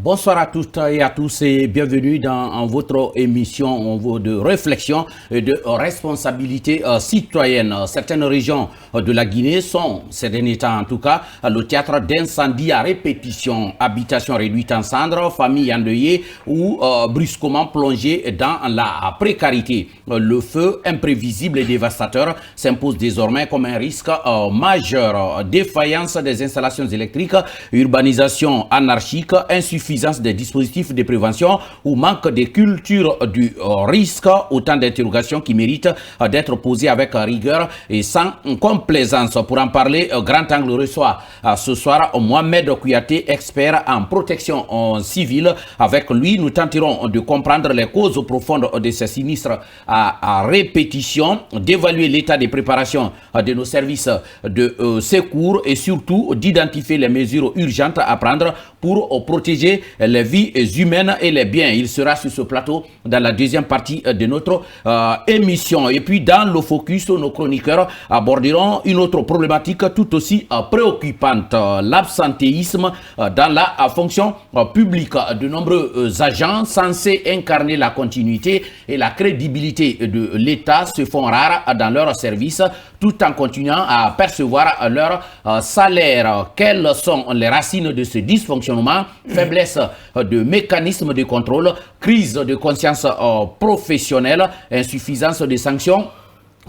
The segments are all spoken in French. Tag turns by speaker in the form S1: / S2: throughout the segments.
S1: Bonsoir à toutes et à tous et bienvenue dans votre émission de réflexion et de responsabilité citoyenne. Certaines régions de la Guinée sont, ces derniers temps en tout cas, le théâtre d'incendies à répétition, habitations réduites en cendres, familles endeuillées ou brusquement plongées dans la précarité. Le feu imprévisible et dévastateur s'impose désormais comme un risque majeur. Défaillance des installations électriques, urbanisation anarchique, insuffisance des dispositifs de prévention ou manque de culture du risque, autant d'interrogations qui méritent d'être posées avec rigueur et sans complaisance. Pour en parler, Grand Angle reçoit ce soir Mohamed Kouyaté, expert en protection civile. Avec lui, nous tenterons de comprendre les causes profondes de ces sinistres à répétition, d'évaluer l'état de préparation de nos services de secours et surtout d'identifier les mesures urgentes à prendre pour protéger les vies humaines et les biens. Il sera sur ce plateau dans la deuxième partie de notre émission. Et puis dans le focus, nos chroniqueurs aborderont une autre problématique tout aussi préoccupante, l'absentéisme dans la fonction publique. De nombreux agents censés incarner la continuité et la crédibilité de l'État se font rares dans leur service tout en continuant à percevoir leur salaire. Quelles sont les racines de ce dysfonctionnement? Faiblesse de mécanismes de contrôle, crise de conscience professionnelle, insuffisance de sanctions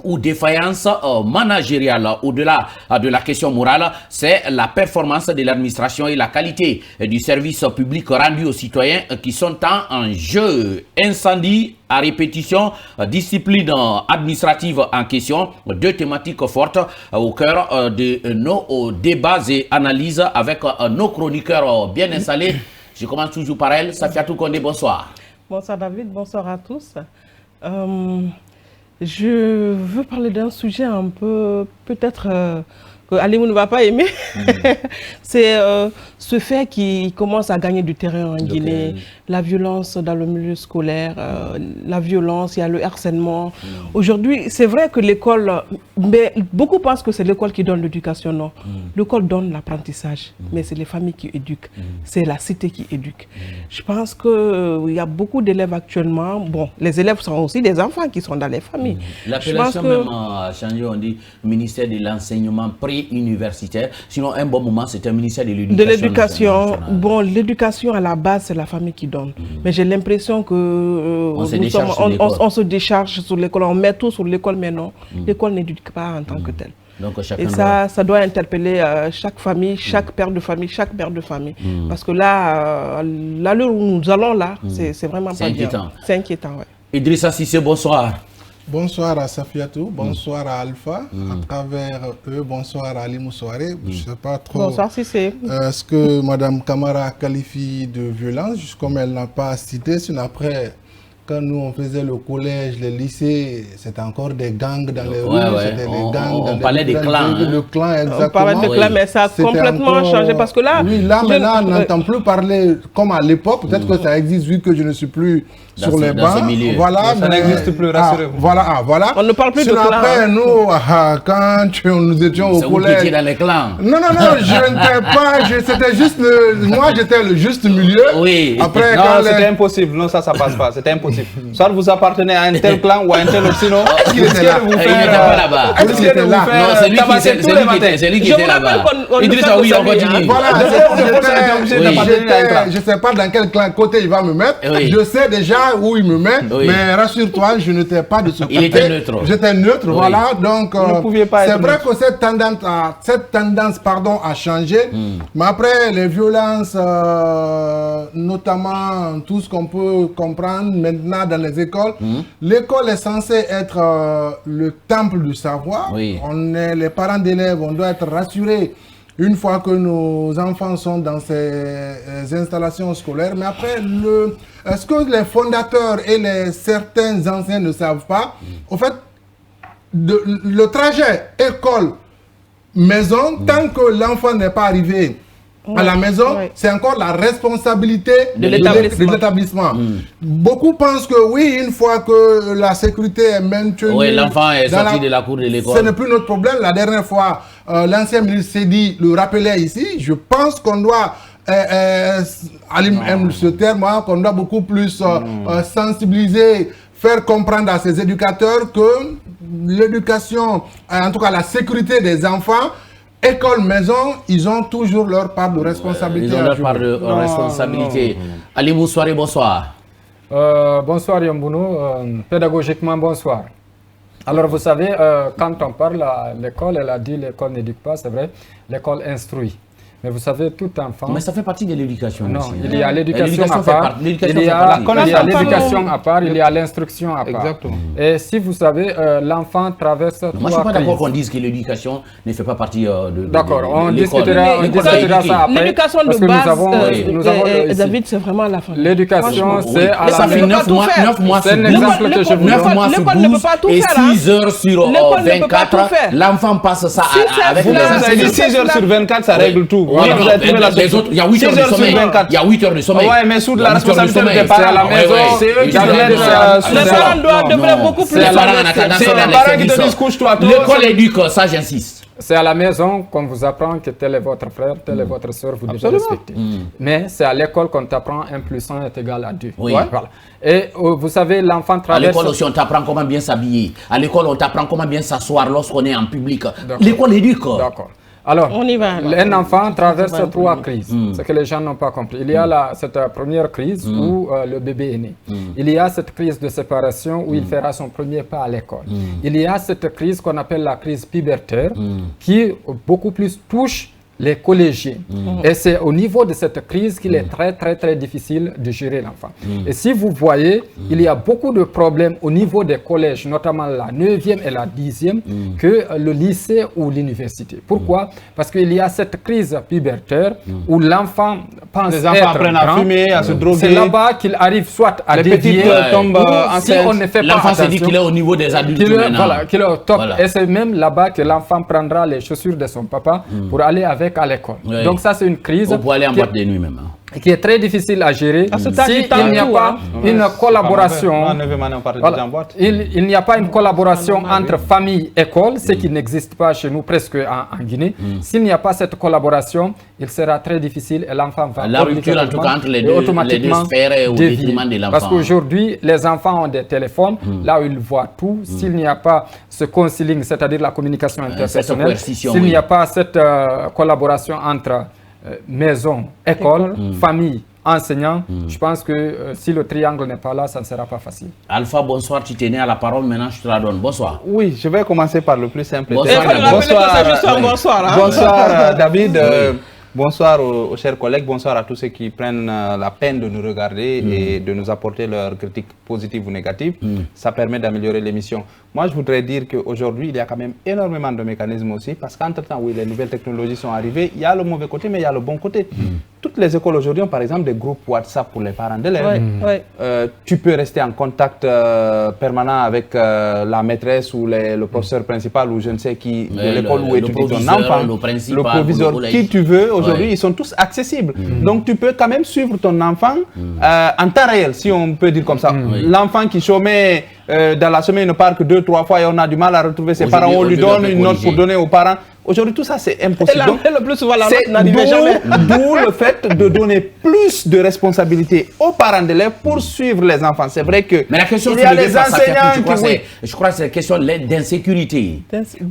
S1: ou défaillance managériale. Au-delà de la question morale, c'est la performance de l'administration et la qualité du service public rendu aux citoyens qui sont en jeu. Incendie à répétition, discipline administrative en question, deux thématiques fortes au cœur de nos débats et analyses avec nos chroniqueurs bien installés. Je commence toujours par elle. Safiatou Kondé, bonsoir.
S2: Bonsoir David, bonsoir à tous. Je veux parler d'un sujet un peu, peut-être, que Alimou ne va pas aimer. C'est ce fait qui commence à gagner du terrain en Guinée. La violence dans le milieu scolaire, la violence, il y a le harcèlement. Aujourd'hui, c'est vrai que l'école, mais beaucoup pensent que c'est l'école qui donne l'éducation. Non, l'école donne l'apprentissage, mais c'est les familles qui éduquent. C'est la cité qui éduque. Je pense qu'il y a beaucoup d'élèves actuellement. Bon, les élèves sont aussi des enfants qui sont dans les familles.
S1: L'appellation même a changé, on dit ministère de l'enseignement pré-universitaire. Sinon, un bon moment, c'était un ministère de l'éducation.
S2: De l'éducation. Bon, l'éducation à la base, c'est la famille qui donne. Mais j'ai l'impression que on se décharge sur l'école, on met tout sur l'école, mais non, l'école n'éduque pas en tant que telle.
S1: Donc,
S2: et ça doit interpeller chaque famille, chaque père de famille, Parce que là, l'heure où nous allons là, c'est vraiment pas
S1: inquiétant.
S2: Bien. C'est inquiétant, ouais.
S1: Idrissa Cissé, bonsoir.
S3: Bonsoir à Safiatou, bonsoir à Alpha, à travers eux, bonsoir à Ali Moussouare. Je ne sais pas trop
S2: bonsoir, Cissé.
S3: Ce que Mme Camara qualifie de violence, comme elle n'a pas cité, sinon après, quand nous on faisait le collège, le lycée, c'était encore des gangs dans les rues, c'était des gangs.
S1: On parlait des clans.
S3: Le clan, exactement.
S2: On parlait de clans, mais ça a complètement changé parce que là...
S3: Oui, là maintenant, on n'entend plus parler comme à l'époque. Peut-être que ça existe vu que je ne suis plus sur les bancs. Voilà,
S4: ça n'existe plus, rassurez-vous.
S3: Voilà.
S2: On ne parle plus de clans.
S3: Après, nous, quand nous étions au collège...
S1: Vous dans les clans.
S3: Non, je n'étais pas... C'était juste... Moi, j'étais le juste milieu.
S1: Oui.
S4: Après, non, c'était impossible. Non, ça passe pas. C'était impossible. Soit vous appartenez à un tel clan ou à un tel autre, sinon...
S1: Il n'était pas là-bas. C'est lui qui était là-bas. Idrissa, oui, on continue.
S3: Voilà, je ne sais pas dans quel côté il va me mettre. Je sais déjà où il me met, mais rassure-toi, je n'étais pas de ce côté.
S1: Il était neutre.
S3: J'étais neutre, voilà. Donc, c'est vrai que cette tendance a changé. Mais après, les violences, notamment tout ce qu'on peut comprendre maintenant dans les écoles, l'école est censée être le temple du savoir. On est les parents d'élèves, on doit être rassurés une fois que nos enfants sont dans ces installations scolaires. Mais après, est-ce que les fondateurs et certains anciens ne savent pas? Au fait, le trajet école-maison, tant que l'enfant n'est pas arrivé à la maison, c'est encore la responsabilité de l'établissement. Beaucoup pensent que oui, une fois que la sécurité est maintenue,
S1: l'enfant est sorti de la cour de l'école.
S3: Ce n'est plus notre problème. La dernière fois, l'ancien ministre s'est dit, le rappelait ici, je pense qu'on doit Ali aime ce terme, hein, qu'on doit beaucoup plus sensibiliser, faire comprendre à ces éducateurs que l'éducation, en tout cas la sécurité des enfants, école, maison, ils ont toujours leur part de responsabilité.
S1: Ils ont leur part de responsabilité. Ali Moussoiré, bonsoir.
S5: Bonsoir Yambounou, pédagogiquement bonsoir. Alors vous savez, quand on parle à l'école, elle a dit l'école n'éduque pas, c'est vrai, l'école instruit. Mais vous savez, tout enfant...
S1: Mais ça fait partie de l'éducation.
S5: Non,
S1: aussi,
S5: il y a l'éducation à part, il y a l'éducation à part, il y a l'instruction à part.
S4: Exactement.
S5: Et si vous savez, l'enfant traverse...
S1: Moi, je ne suis pas d'accord qu'on dise que l'éducation ne fait pas partie de
S5: d'accord, on discutera ça après.
S2: L'éducation de base, David, c'est vraiment la fin.
S5: L'éducation, c'est à
S1: ça fait 9 mois sur 12. 9 mois sur 12 et 6 heures sur 24. L'enfant passe ça avec
S4: les... Vous avez dit 6 heures sur 24, ça règle tout.
S1: Voilà, les autres, il y a 8 heures de sommeil. Il y a 8 heures de sommeil.
S4: Ouais, mais sous la responsabilité des parents à la maison, c'est eux qui
S2: les parents doivent devenir beaucoup plus.
S1: C'est les parents qui te disent couche-toi. L'école éduque, ça j'insiste.
S5: C'est à la maison qu'on vous apprend que tel est votre frère, tel est votre soeur, vous devez respecter. Mais c'est à l'école qu'on t'apprend 1 + 1 est égal à 2.
S1: Oui.
S5: Ouais, voilà. Et vous savez, l'enfant traverse...
S1: À l'école aussi, on t'apprend comment bien s'habiller. À l'école, on t'apprend comment bien s'asseoir lorsqu'on est en public. L'école éduque.
S5: D'accord. Alors,
S2: on y va,
S5: un enfant traverse 3 crises, ce que les gens n'ont pas compris. Il y a cette première crise où le bébé est né. Il y a cette crise de séparation où il fera son premier pas à l'école. Il y a cette crise qu'on appelle la crise pubertaire qui beaucoup plus touche les collégiens. Et c'est au niveau de cette crise qu'il est très difficile de gérer l'enfant. Et si vous voyez, il y a beaucoup de problèmes au niveau des collèges, notamment la 9e et la 10e, que le lycée ou l'université. Pourquoi? Parce qu'il y a cette crise pubertaire où l'enfant pense
S4: les enfants apprennent à fumer, à se droguer.
S5: C'est là-bas qu'il arrive soit à dévier,
S4: tombent enceintes.
S1: L'enfant se dit qu'il est au niveau des adultes maintenant.
S5: Voilà, qu'il est au top. Voilà. Et c'est même là-bas que l'enfant prendra les chaussures de son papa pour aller avec à l'école. Oui. Donc ça, c'est une crise
S1: pour aller en boîte de nuit même.
S5: Qui est très difficile à gérer s'il n'y a pas une collaboration. Il n'y a pas une collaboration entre famille et école, ce qui n'existe pas chez nous presque en Guinée. S'il n'y a pas cette collaboration, il sera très difficile et l'enfant va
S1: la rupture en tout cas entre les deux sphères au détriment de l'enfant.
S5: Parce qu'aujourd'hui, les enfants ont des téléphones, là où ils voient tout. S'il n'y a pas ce counseling, c'est-à-dire la communication interpersonnelle, s'il n'y a pas cette collaboration entre maison, école, famille, enseignant, je pense que si le triangle n'est pas là, ça ne sera pas facile.
S1: Alpha, bonsoir, tu tenais à la parole, maintenant je te la donne. Bonsoir.
S4: Oui, je vais commencer par le plus simple.
S1: Bonsoir,
S4: David. Bonsoir aux chers collègues, bonsoir à tous ceux qui prennent la peine de nous regarder et de nous apporter leurs critiques positives ou négatives. Ça permet d'améliorer l'émission. Moi, je voudrais dire qu'aujourd'hui, il y a quand même énormément de mécanismes aussi, parce qu'entre-temps, oui, les nouvelles technologies sont arrivées, il y a le mauvais côté, mais il y a le bon côté. Toutes les écoles aujourd'hui ont par exemple des groupes WhatsApp pour les parents d'élèves. Tu peux rester en contact permanent avec la maîtresse ou le professeur principal ou je ne sais qui de l'école où étudie ton enfant, le proviseur, qui tu veux. Aujourd'hui, ils sont tous accessibles. Donc, tu peux quand même suivre ton enfant en temps réel, si on peut dire comme ça. L'enfant qui chômait dans la semaine ne part que 2-3 fois et on a du mal à retrouver ses parents. On lui donne une note pour donner aux parents. Aujourd'hui, tout ça, c'est impossible.
S2: Et le plus souvent, la note n'arrivait jamais.
S4: D'où le fait de donner plus de responsabilités aux parents d'élèves pour suivre les enfants. C'est vrai que
S1: mais la question
S4: il y a les enseignants qui...
S1: Je crois que c'est la question d'insécurité.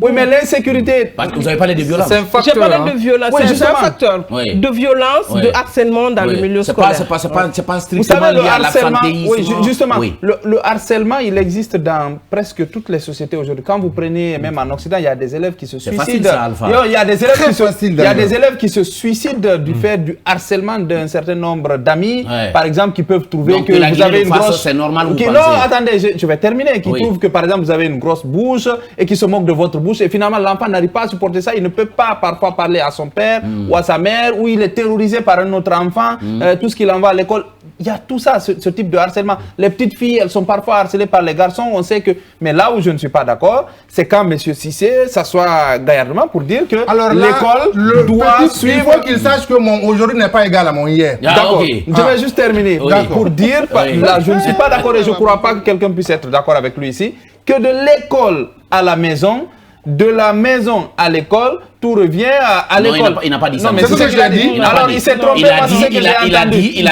S4: Oui, mais l'insécurité...
S1: Parce que vous avez parlé de violence.
S2: C'est un facteur. J'ai parlé de violence.
S4: Oui,
S2: c'est un facteur de violence, de harcèlement dans le milieu scolaire.
S1: C'est pas strictement lié à l'absentéisme.
S4: Oui, justement. Le harcèlement, il existe dans presque toutes les sociétés aujourd'hui. Quand vous prenez, même en Occident, il y a des élèves qui se suicident. Il y a des élèves qui se suicident du fait du harcèlement d'un certain nombre d'amis, par exemple, qui peuvent trouver donc, que vous avez une grosse...
S1: C'est normal, vous
S4: non, attendez, je vais terminer. Qui trouvent que, par exemple, vous avez une grosse bouche et qui se moquent de votre bouche. Et finalement, l'enfant n'arrive pas à supporter ça. Il ne peut pas parfois parler à son père ou à sa mère, ou il est terrorisé par un autre enfant, tout ce qu'il envoie à l'école. Il y a tout ça, ce type de harcèlement. Les petites filles, elles sont parfois harcelées par les garçons. On sait que... Mais là où je ne suis pas d'accord, c'est quand M. Cissé s'assoit gaillardement pour dire que l'école doit suivre...
S3: Il faut qu'il sache que mon aujourd'hui n'est pas égal à mon hier.
S4: D'accord. Je vais juste terminer. Pour dire, là, je ne suis pas d'accord et je ne crois pas que quelqu'un puisse être d'accord avec lui ici, que de l'école à la maison, de la maison à l'école, tout revient à l'école.
S1: Il n'a pas dit ça.
S3: Non, mais c'est ce que je l'ai dit.
S4: Alors, il s'est trompé parce que
S1: il a dit,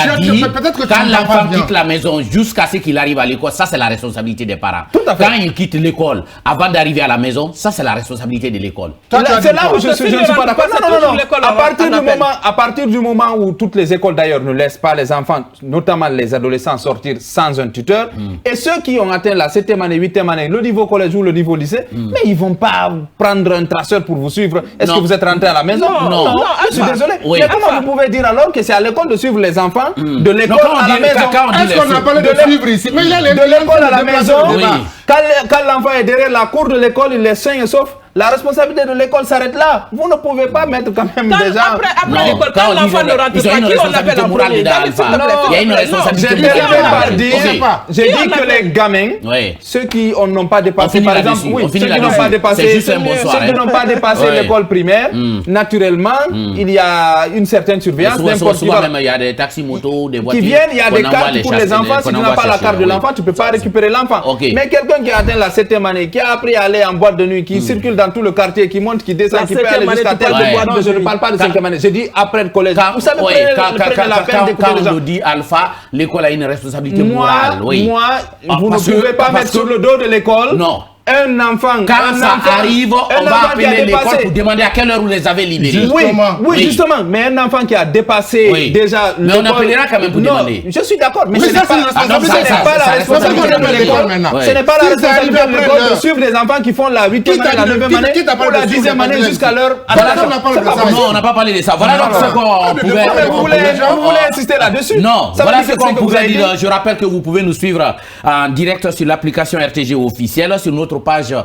S3: peut-être que
S1: quand l'enfant quitte la maison jusqu'à ce qu'il arrive à l'école, ça c'est la responsabilité des parents.
S4: Tout à fait.
S1: Quand il quitte l'école, avant d'arriver à la maison, ça c'est la responsabilité de l'école.
S4: C'est là où je ne suis pas d'accord. Non. À partir du moment où toutes les écoles d'ailleurs ne laissent pas les enfants, notamment les adolescents, sortir sans un tuteur, et ceux qui ont atteint la 7e année, 8e année, le niveau collège ou le niveau lycée, mais ils ne vont pas prendre un traceur pour vous suivre. Est-ce que vous êtes rentré à la maison?
S1: Non.
S4: Je suis désolé.
S1: Oui.
S4: Mais comment vous pouvez dire alors que c'est à l'école de suivre les enfants de l'école à la maison?
S3: Est-ce qu'on a parlé de suivre ici? Mais il y a
S4: de l'école à la maison.
S1: Oui.
S4: Quand l'enfant est derrière la cour de l'école, il est sain et sauf. La responsabilité de l'école s'arrête là. Vous ne pouvez pas mettre quand même des gens.
S2: Après l'école, quand l'enfant ne rentre pas, qui on appelle en premier?
S1: Il y a une responsabilité
S4: morale. J'ai dit que les gamins, ceux qui n'ont pas dépassé, par exemple, ceux qui n'ont pas dépassé l'école primaire, naturellement, il y a une certaine surveillance.
S1: Souvent même, il y a des taxis motos, des voitures
S4: qui viennent, il y a des cartes pour les enfants. Si tu n'as pas la carte de l'enfant, tu ne peux pas récupérer l'enfant. Mais quelqu'un qui a atteint la 7e année, qui a appris à aller en boîte de nuit, qui circule dans tout le quartier, qui monte, qui descend, qui peut aller jusqu'à telle boîte. Non, je ne parle pas de 5e année. J'ai dit après le collège. Vous savez, prenez la peine d'écouter les gens.
S1: Quand on dit alpha, l'école a une responsabilité morale.
S4: Moi, vous ne pouvez pas mettre sur le dos de l'école.
S1: Non.
S4: Un enfant,
S1: quand ça arrive, on va appeler l'école pour demander à quelle heure vous les avez libérés.
S4: Oui, justement. Mais un enfant qui a dépassé déjà.
S1: Mais on appellera quand même pour demander.
S4: Je suis d'accord. Mais ce n'est pas la responsabilité de l'école.
S3: Ce
S4: n'est pas la responsabilité de l'école de suivre des enfants qui font la 8e année, la 9e année, ou la 10e année jusqu'à l'heure.
S1: Non, on n'a pas parlé de ça. Voilà donc ce qu'on pouvait.
S4: Vous voulez insister là-dessus?
S1: Non, voilà ce qu'on pouvait dire. Je rappelle que vous pouvez nous suivre en direct sur l'application RTG officielle, sur notre page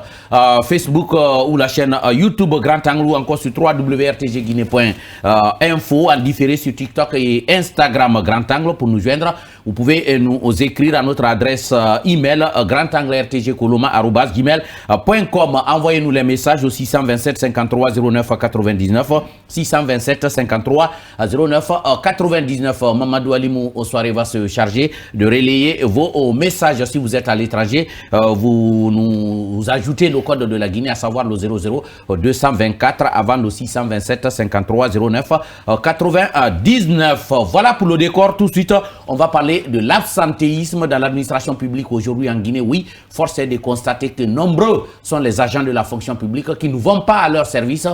S1: Facebook ou la chaîne YouTube Grand Angle ou encore sur www.rtgguinée.info, en différé sur TikTok et Instagram Grand Angle. Pour nous joindre, vous pouvez nous écrire à notre adresse email grandanglertgcoloma@gmail.com. Envoyez-nous les messages au 627 53 09 99 627 53 09 99. Mamadou Alimou au soirée va se charger de relayer vos messages. Si vous êtes à l'étranger, vous ajoutez le code de la Guinée, à savoir le 00 224 avant le 627 53 09 99. Voilà pour le décor. Tout de suite, on va parler de l'absentéisme dans l'administration publique aujourd'hui en Guinée. Oui, force est de constater que nombreux sont les agents de la fonction publique qui ne vont pas à leur service.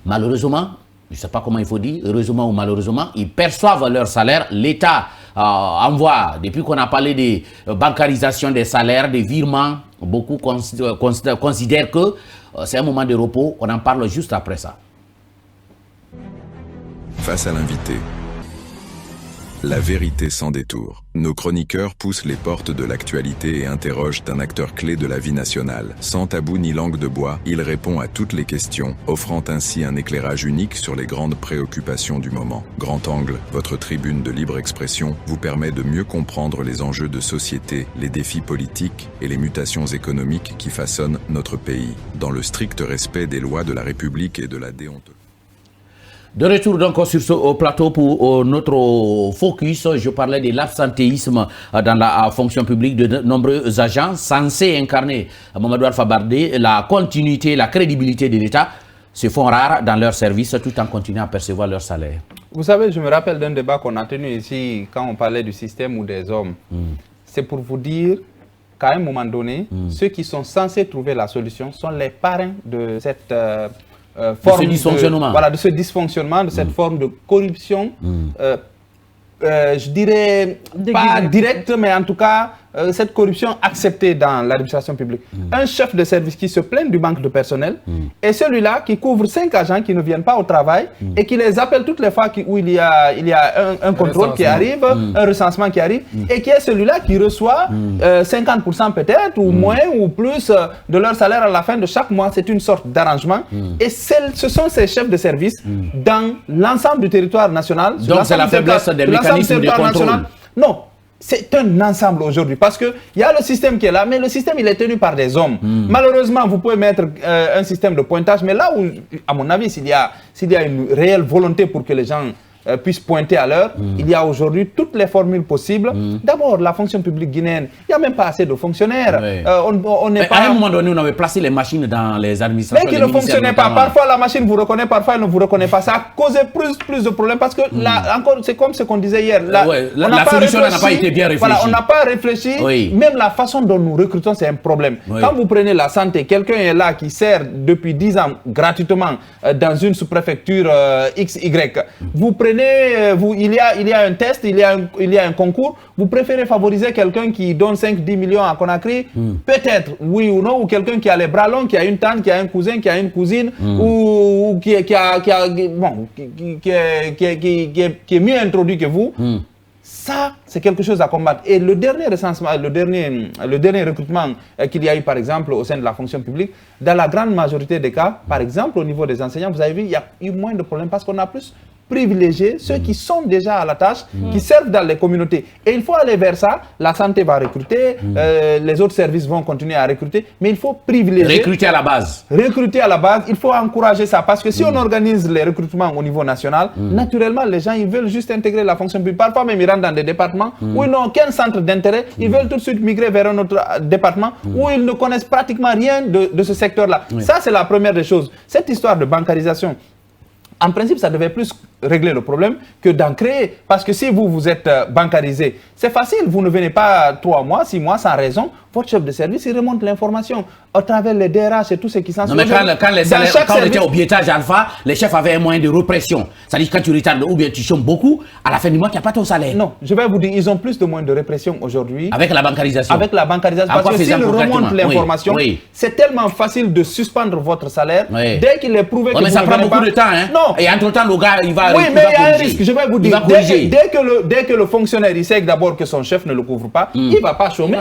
S1: Malheureusement, je ne sais pas comment il faut dire, heureusement ou malheureusement, ils perçoivent leur salaire. L'État envoie, depuis qu'on a parlé de bancarisation des salaires, des virements, beaucoup considèrent que c'est un moment de repos. On en parle juste après ça.
S6: Face à l'invité, la vérité sans détour. Nos chroniqueurs poussent les portes de l'actualité et interrogent un acteur clé de la vie nationale. Sans tabou ni langue de bois, il répond à toutes les questions, offrant ainsi un éclairage unique sur les grandes préoccupations du moment. Grand Angle, votre tribune de libre expression, vous permet de mieux comprendre les enjeux de société, les défis politiques et les mutations économiques qui façonnent notre pays, dans le strict respect des lois de la République et de la déontologie.
S1: De retour donc sur ce plateau pour notre focus, je parlais de l'absentéisme dans la fonction publique de nombreux agents censés incarner, Mamadou Alpha Bardé, la continuité, la crédibilité de l'État se font rares dans leur service tout en continuant à percevoir leur salaire.
S4: Vous savez, je me rappelle d'un débat qu'on a tenu ici quand on parlait du système ou des hommes. C'est pour vous dire qu'à un moment donné, ceux qui sont censés trouver la solution sont les parrains de cette... forme
S1: de
S4: ce dysfonctionnement, de cette forme de corruption, je dirais pas directe, mais en tout cas, cette corruption acceptée dans l'administration publique. Un chef de service qui se plaint du manque de personnel et celui-là qui couvre 5 agents qui ne viennent pas au travail et qui les appelle toutes les fois où il y a un contrôle qui arrive, un recensement qui arrive, et qui est celui-là qui reçoit 50% peut-être ou moins ou plus de leur salaire à la fin de chaque mois. C'est une sorte d'arrangement. Et ce sont ces chefs de service dans l'ensemble du territoire national.
S1: Donc c'est la faiblesse des mécanismes de contrôle.
S4: Non. C'est un ensemble aujourd'hui parce qu'il y a le système qui est là, mais le système il est tenu par des hommes. Malheureusement, vous pouvez mettre un système de pointage, mais là où, à mon avis, s'il y a une réelle volonté pour que les gens puissent pointer à l'heure. Il y a aujourd'hui toutes les formules possibles. D'abord, la fonction publique guinéenne, il n'y a même pas assez de fonctionnaires. On n'est pas...
S1: À un moment donné, on avait placé les machines dans les administrations.
S4: Mais qui ne fonctionnaient pas. Parfois, la machine vous reconnaît, parfois, elle ne vous reconnaît pas. Ça a causé plus de problèmes parce que là, encore, c'est comme ce qu'on disait hier.
S1: La solution n'a pas été bien réfléchie.
S4: Voilà, on n'a pas réfléchi. Même la façon dont nous recrutons, c'est un problème. Quand vous prenez la santé, quelqu'un est là qui sert depuis 10 ans gratuitement dans une sous-préfecture XY. Vous prenez, il y a un test, il y a un concours. Vous préférez favoriser quelqu'un qui donne 5-10 millions à Conakry? Peut-être, oui ou non, ou quelqu'un qui a les bras longs, qui a une tante, qui a un cousin, qui a une cousine, ou qui est mieux introduit que vous. Ça, c'est quelque chose à combattre. Et le dernier recensement, le dernier recrutement qu'il y a eu, par exemple, au sein de la fonction publique, dans la grande majorité des cas, par exemple, au niveau des enseignants, vous avez vu, il y a eu moins de problèmes parce qu'on a plus privilégier ceux qui sont déjà à la tâche, qui servent dans les communautés. Et il faut aller vers ça. La santé va recruter, les autres services vont continuer à recruter, mais il faut privilégier...
S1: Recruter à la base.
S4: Recruter à la base, il faut encourager ça. Parce que si on organise les recrutements au niveau national, naturellement, les gens, ils veulent juste intégrer la fonction publique. Parfois même, ils rentrent dans des départements où ils n'ont aucun centre d'intérêt. Ils veulent tout de suite migrer vers un autre département où ils ne connaissent pratiquement rien de ce secteur-là. Ça, c'est la première des choses. Cette histoire de bancarisation, en principe, ça devait plus régler le problème que d'en créer. Parce que si vous êtes bancarisé, c'est facile. Vous ne venez pas 3 mois, 6 mois sans raison. Votre chef de service, il remonte l'information à travers les DRH et tout ce qui s'en suit.
S1: Non, mais quand on était au billetage alpha, les chefs avaient un moyen de répression. C'est-à-dire quand tu retardes ou bien tu chômes beaucoup, à la fin du mois, tu n'as pas ton salaire.
S4: Non, je vais vous dire, ils ont plus de moyens de répression aujourd'hui.
S1: Avec la bancarisation.
S4: Avec la bancarisation. Parce que s'ils remontent l'information, c'est tellement facile de suspendre votre salaire. Dès qu'il est prouvé que vous
S1: mais ça prend beaucoup de temps. Hein?
S4: Non.
S1: Et entre-temps, le gars, il va...
S4: Oui, mais il y a un risque. Je vais vous dire, dès que le fonctionnaire, il sait d'abord que son chef ne le couvre pas, il ne va pas chômer.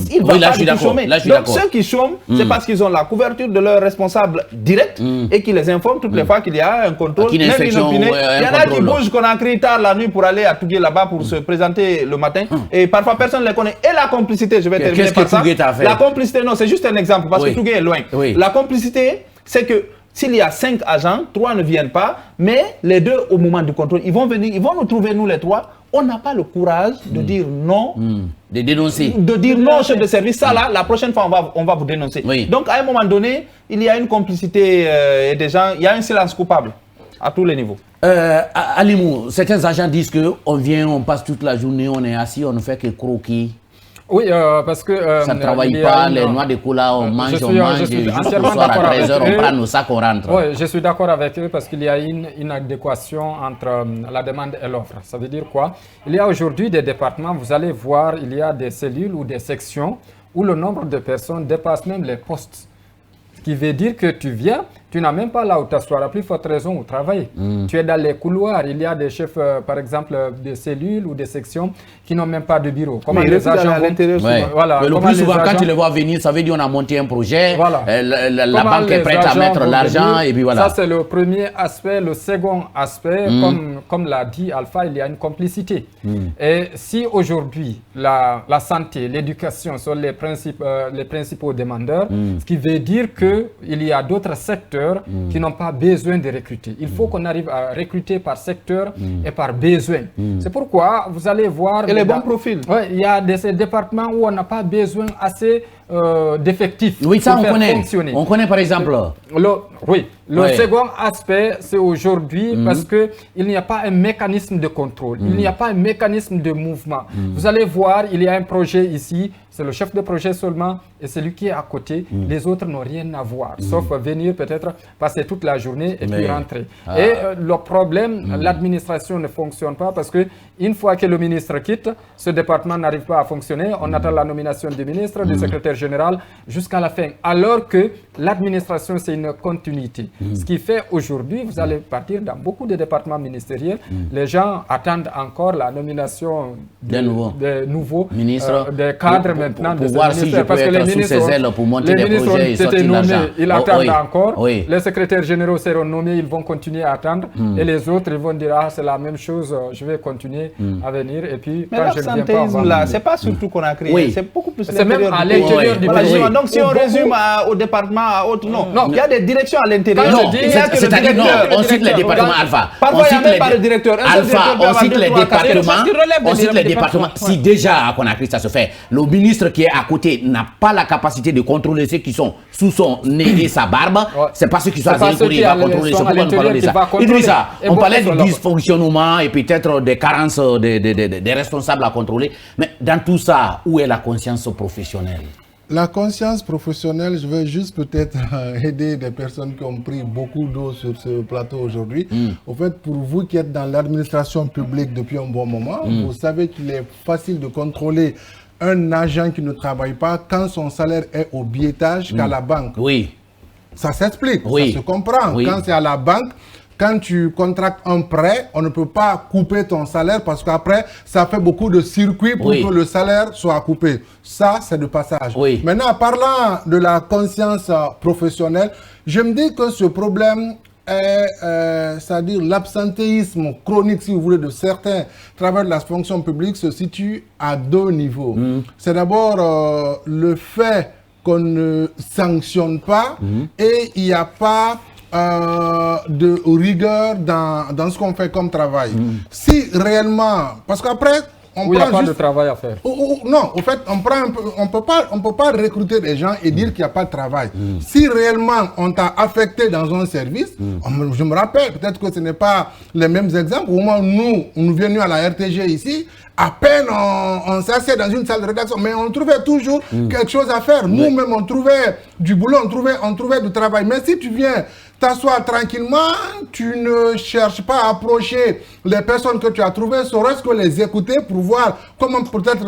S4: Il va pas du tout chômer. Donc ceux qui chôment, c'est parce qu'ils ont la couverture de leur responsable direct et qui les informe toutes les fois qu'il y a un contrôle, même inopiné. Il y en a qui bougent Conakry tard la nuit pour aller à Tougué là-bas pour se présenter le matin. Et parfois personne ne les connaît. Et la complicité, je vais terminer par ça. La complicité, non, c'est juste un exemple parce que Tougué est loin. La complicité, c'est que s'il y a 5 agents, 3 ne viennent pas, mais les 2 au moment du contrôle, ils vont venir, ils vont nous trouver nous les 3. On n'a pas le courage de dire non.
S1: De dénoncer.
S4: De dire non, chef de service. Ça là, la prochaine fois, on va vous dénoncer. Donc à un moment donné, il y a une complicité et des gens, il y a un silence coupable à tous les niveaux.
S1: Alimou, certains agents disent qu'on vient, on passe toute la journée, on est assis, on ne fait que croquer.
S5: Oui, parce que...
S1: ça ne travaille pas, les noix de cola, on mange, jusqu'au soir à 13h, on prend nos sacs, on rentre.
S5: Oui, je suis d'accord avec eux parce qu'il y a une adéquation entre la demande et l'offre. Ça veut dire quoi? Il y a aujourd'hui des départements, vous allez voir, il y a des cellules ou des sections où le nombre de personnes dépasse même les postes. Ce qui veut dire que tu viens, tu n'as même pas là où t'asseoir, à plus forte raison où travailler. Tu es dans les couloirs, il y a des chefs, par exemple, de cellules ou des sections qui n'ont même pas de bureau. Comment les agents
S4: à l'intérieur
S1: voilà. Le plus souvent, quand tu les vois venir, ça veut dire qu'on a monté un projet,
S5: voilà.
S1: La banque est prête à mettre l'argent, et puis voilà.
S5: Ça, c'est le premier aspect. Le second aspect, comme l'a dit Alpha, il y a une complicité. Et si aujourd'hui, la santé, l'éducation sont les principaux demandeurs, ce qui veut dire qu'il y a d'autres secteurs qui n'ont pas besoin de recruter. Il faut qu'on arrive à recruter par secteur et par besoin. C'est pourquoi vous allez voir...
S4: Et les bons profils.
S5: Ouais, il y a des départements où on n'a pas besoin assez d'effectifs.
S1: Oui, ça
S5: pour
S1: on connaît.
S5: Fonctionner.
S1: On connaît par exemple...
S5: Le second aspect, c'est aujourd'hui parce qu'il n'y a pas un mécanisme de contrôle. Il n'y a pas un mécanisme de mouvement. Vous allez voir, il y a un projet ici, c'est le chef de projet seulement et celui qui est à côté. Les autres n'ont rien à voir, sauf venir peut-être passer toute la journée et puis rentrer. Et le problème, l'administration ne fonctionne pas parce que une fois que le ministre quitte, ce département n'arrive pas à fonctionner. On attend la nomination du ministre, du secrétaire général jusqu'à la fin. Alors que l'administration, c'est une continuité. Ce qui fait aujourd'hui, vous allez partir dans beaucoup de départements ministériels. Les gens attendent encore la nomination des nouveaux ministres, des cadres maintenant.
S1: Pour voir si je peux être sous ses ailes pour monter des projets et sortir de l'argent.
S5: Ils attendent encore. Les secrétaires généraux seront nommés, ils vont continuer à attendre. Et les autres, ils vont dire, ah, c'est la même chose, je vais continuer à venir. Et puis,
S4: mais quand je ne viens pas là, c'est pas surtout qu'on a créé, c'est beaucoup plus
S5: c'est même à l'intérieur du pays.
S4: Donc, si on résume au département, à autre, non. Il y a des directions à l'intérieur
S1: c'est-à-dire non, on cite les départements alpha.
S4: Parfois, il n'y a même pas de directeur.
S1: Alpha, on cite les départements. Si déjà à Conakry ça se fait, le ministre qui est à côté n'a pas la capacité de contrôler ceux qui sont sous son nez et sa barbe, c'est pas ceux qui sont à Zénikouri qui va contrôler. C'est pourquoi nous parlons de ça. Idrissa, on parlait du dysfonctionnement et peut-être des carences des responsables à contrôler. Mais dans tout ça, où est la conscience professionnelle?
S3: La conscience professionnelle, je vais juste peut-être aider des personnes qui ont pris beaucoup d'eau sur ce plateau aujourd'hui. Au fait, pour vous qui êtes dans l'administration publique depuis un bon moment, vous savez qu'il est facile de contrôler un agent qui ne travaille pas quand son salaire est au biétage qu'à la banque.
S1: Oui.
S3: Ça s'explique, ça se comprend. Quand c'est à la banque, quand tu contractes un prêt, on ne peut pas couper ton salaire parce qu'après, ça fait beaucoup de circuits pour que le salaire soit coupé. Ça, c'est de passage. Maintenant, en parlant de la conscience professionnelle, je me dis que ce problème est, c'est-à-dire l'absentéisme chronique, si vous voulez, de certains travailleurs de la fonction publique se situe à deux niveaux. C'est d'abord le fait qu'on ne sanctionne pas et il n'y a pas de rigueur dans ce qu'on fait comme travail. Si réellement, parce qu'après,
S5: il n'y a pas de travail à faire.
S3: Non, au fait, on peut pas recruter des gens et dire qu'il n'y a pas de travail. Si réellement on t'a affecté dans un service, je me rappelle, peut-être que ce n'est pas les mêmes exemples. Au moment où nous venions à la RTG ici, à peine on s'assied dans une salle de rédaction, mais on trouvait toujours quelque chose à faire. Nous-mêmes, on trouvait du boulot, on trouvait du travail. Mais si tu viens t'asseoir tranquillement, tu ne cherches pas à approcher les personnes que tu as trouvées, serait-ce que les écouter pour voir comment peut-être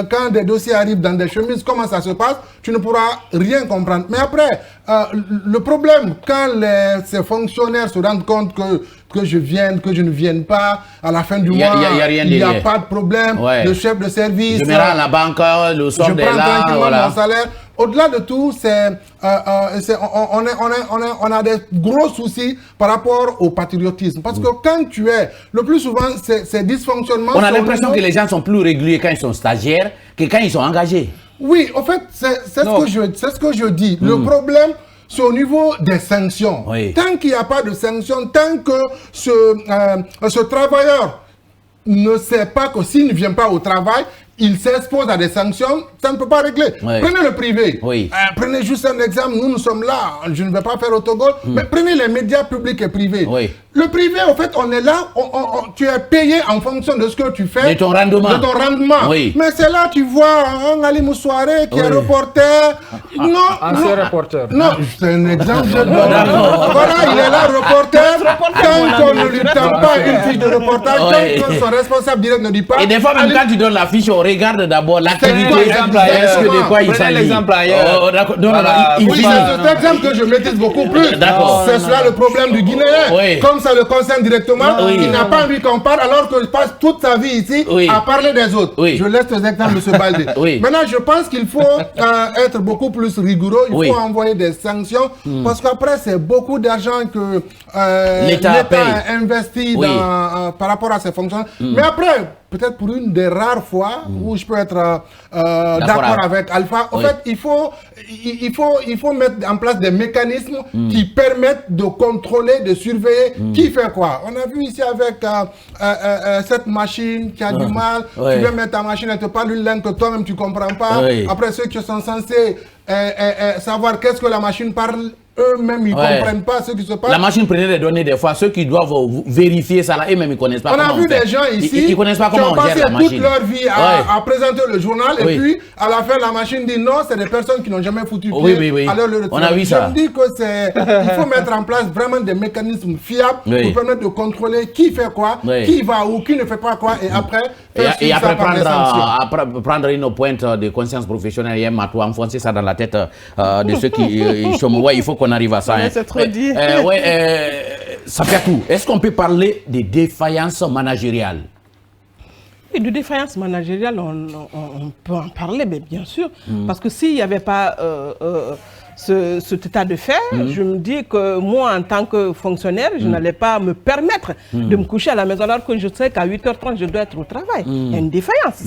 S3: quand des dossiers arrivent dans des chemises, comment ça se passe, tu ne pourras rien comprendre. Mais après, le problème, quand ces fonctionnaires se rendent compte que je vienne, que je ne vienne pas, à la fin du mois, il n'y a pas de problème, le chef de service...
S1: Je me rends à la banque, le sort de là,
S3: je prends tranquillement mon salaire. Au-delà de tout, on a des gros soucis par rapport au patriotisme. Parce que quand tu es, le plus souvent, ces dysfonctionnements...
S1: On a l'impression que les gens sont plus réguliers quand ils sont stagiaires que quand ils sont engagés.
S3: Oui, en fait, c'est ce que je dis. Le problème, c'est au niveau des sanctions. Tant qu'il n'y a pas de sanctions, tant que ce travailleur ne sait pas que s'il ne vient pas au travail, il s'expose à des sanctions, ça ne peut pas régler. Prenez le privé. Prenez juste un exemple, nous sommes là, je ne vais pas faire au Togo, mais prenez les médias publics et privés. Le privé, en fait, on est là, tu es payé en fonction de ce que tu fais.
S1: De ton rendement.
S3: De ton rendement. Mais c'est là, tu vois, un Ali Moussouare qui est reporter.
S5: Ancien reporter.
S3: Non, c'est un exemple. Voilà, il est là, reporter. Quand on ne lui tend pas une fiche de reportage, quand son responsable direct ne dit pas.
S1: Et des fois, même quand tu donnes la fiche, on regarde d'abord l'activité. Est-ce que de quoi il s'agit?
S4: L'exemple ailleurs.
S3: Oui, c'est cet exemple que je maîtrise beaucoup plus. C'est cela le problème du Guinéen. Comme ça le concerne directement, il n'a pas envie qu'on parle alors qu'il passe toute sa vie ici à parler des autres. Je laisse les exemples de ce Baldé. Maintenant, je pense qu'il faut être beaucoup plus rigoureux. Il faut envoyer des sanctions parce qu'après, c'est beaucoup d'argent que l'État a investi par rapport à ces fonctions. Mais après, peut-être pour une des rares fois où je peux être d'accord avec Alpha, en fait, il faut mettre en place des mécanismes qui permettent de contrôler, de surveiller qui fait quoi. On a vu ici avec cette machine qui a du mal, tu viens mettre ta machine, elle te parle une langue que toi-même tu ne comprends pas. Après, ceux qui sont censés savoir qu'est-ce que la machine parle, eux-mêmes, ils ne comprennent pas ce qui se passe.
S1: La machine prenait des données des fois. Ceux qui doivent vérifier ça, là, eux-mêmes, ils ne connaissent pas comment on fait.
S3: On a vu des gens ici
S1: ils connaissent pas comment on gère la machine.
S3: qui ont passé toute leur vie à présenter le journal et puis, à la fin, la machine dit non, c'est des personnes qui n'ont jamais foutu pied. Alors,
S1: on a vu ça.
S3: Je me dis que il faut mettre en place vraiment des mécanismes fiables pour permettre de contrôler qui fait quoi, qui va où, qui ne fait pas quoi et après,
S1: et après prendre une pointe de conscience professionnelle et enfoncer ça dans la tête de ceux qui sont... il faut qu'on arrive à ça.
S2: C'est trop dit.
S1: Ça fait tout. Est-ce qu'on peut parler de défaillance managériale?
S2: Et de défaillance managériale, on peut en parler, mais bien sûr. Parce que s'il n'y avait pas cet état de fait, je me dis que moi, en tant que fonctionnaire, je n'allais pas me permettre de me coucher à la maison alors que je sais qu'à 8h30, je dois être au travail. Il y a une défaillance,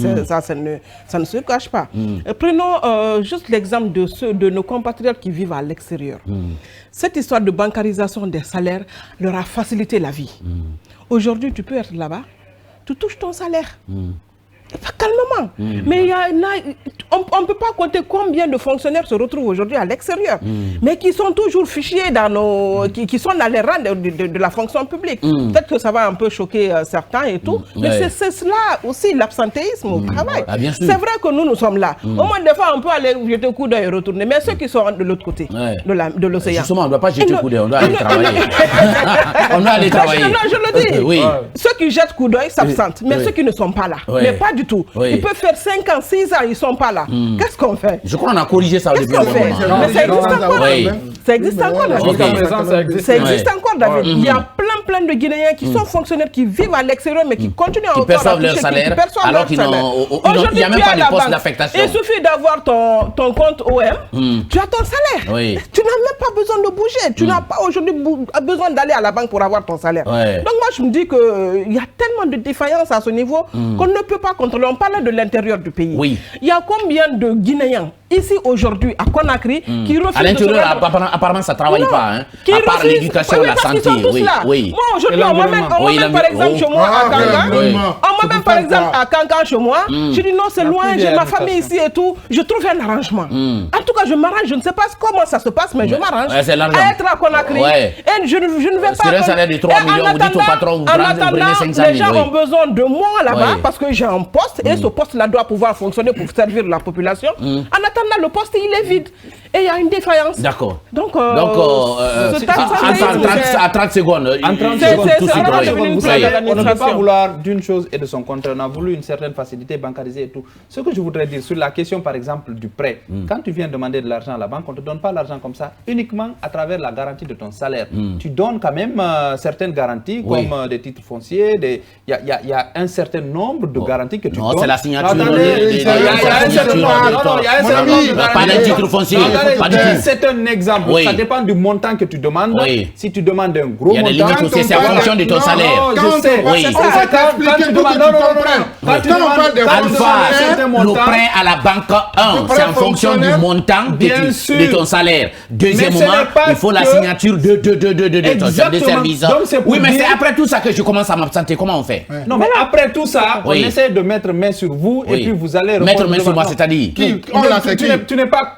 S2: ça ne se cache pas. Prenons juste l'exemple de nos compatriotes qui vivent à l'extérieur. Cette histoire de bancarisation des salaires leur a facilité la vie. Aujourd'hui, tu peux être là-bas, tu touches ton salaire. Calmement. Mais on ne peut pas compter combien de fonctionnaires se retrouvent aujourd'hui à l'extérieur, mais qui sont toujours fichés dans qui sont dans les rangs de la fonction publique. Peut-être que ça va un peu choquer certains et tout, mais c'est cela aussi l'absentéisme au travail. C'est vrai que nous sommes là. Au moins, des fois, on peut aller jeter un coup d'œil et retourner, mais ceux qui sont de l'autre côté de l'océan.
S1: Justement, on ne doit pas jeter un coup d'œil, on doit aller travailler. On doit aller travailler.
S2: Non, je le dis. Ceux qui jettent coup d'œil s'absentent, mais ceux qui ne sont pas là, mais pas du tout. Ils peuvent faire 5 ans, 6 ans, ils ne sont pas là. Qu'est-ce qu'on fait?
S1: Je crois qu'on a corrigé ça au début.
S2: Ça existe encore. Ça existe encore, David. Il y a plein de Guinéens qui sont fonctionnaires, qui vivent à l'extérieur, mais qui continuent à
S1: percevoir leur salaire, alors qu'il n'y a même pas de poste d'affectation.
S2: Il suffit d'avoir ton compte OM, tu as ton salaire. Tu n'as même pas besoin de bouger. Tu n'as pas aujourd'hui besoin d'aller à la banque pour avoir ton salaire. Donc moi, je me dis qu'il y a tellement de défaillances à ce niveau qu'on ne peut pas contrôler. On parle de l'intérieur du pays. Il y a combien de Guinéens ici aujourd'hui à Conakry qui refusent
S1: à l'intérieur, apparemment, ça ne travaille pas. Hein. À part l'éducation, la santé.
S2: Moi, aujourd'hui, on m'amène par exemple chez moi à Kankan. On m'amène par exemple à Kankan chez moi. Je dis non, c'est loin, j'ai ma famille ici et tout. Je trouve un arrangement. En tout cas, je m'arrange. Je ne sais pas comment ça se passe, mais je m'arrange. À être à Conakry. Et je ne vais pas.
S1: Sur un salaire de 3 millions, vous dites au patron, vous prenez 500 000.
S2: Les gens ont besoin de moi là-bas parce que j'ai un poste et ce poste-là doit pouvoir fonctionner pour servir la population. En attendant, le poste, il est vide. Et il y a une défaillance.
S1: D'accord.
S2: Donc
S1: à 30 secondes.
S4: En 30 secondes, tout on ne peut pas vouloir d'une chose et de son contraire. On a voulu une certaine facilité bancarisée et tout. Ce que je voudrais dire sur la question, par exemple, du prêt. Quand tu viens demander de l'argent à la banque, on ne te donne pas l'argent comme ça, uniquement à travers la garantie de ton salaire. Tu donnes quand même certaines garanties, comme des titres fonciers. Il y a un certain nombre de garanties que tu donnes.
S1: Non, c'est la signature.
S4: Il y a un certain nombre.
S1: Pas d'un titre foncier.
S4: C'est un exemple. Ça dépend du montant que tu demandes. Si tu demandes un gros montant,
S1: il y a des limites aussi, c'est en fonction de ton salaire.
S4: Je sais.
S3: Quand tu demandes
S1: Alpha, le prêt à la banque, c'est en fonction du montant de ton salaire. Deuxièmement, il faut la signature de ton chef de service. Oui, mais c'est après tout ça que je commence à m'absenter. Comment on fait?
S4: Non, mais après tout ça, on essaie de mettre main sur vous et puis vous allez
S1: mettre main sur moi, c'est-à-dire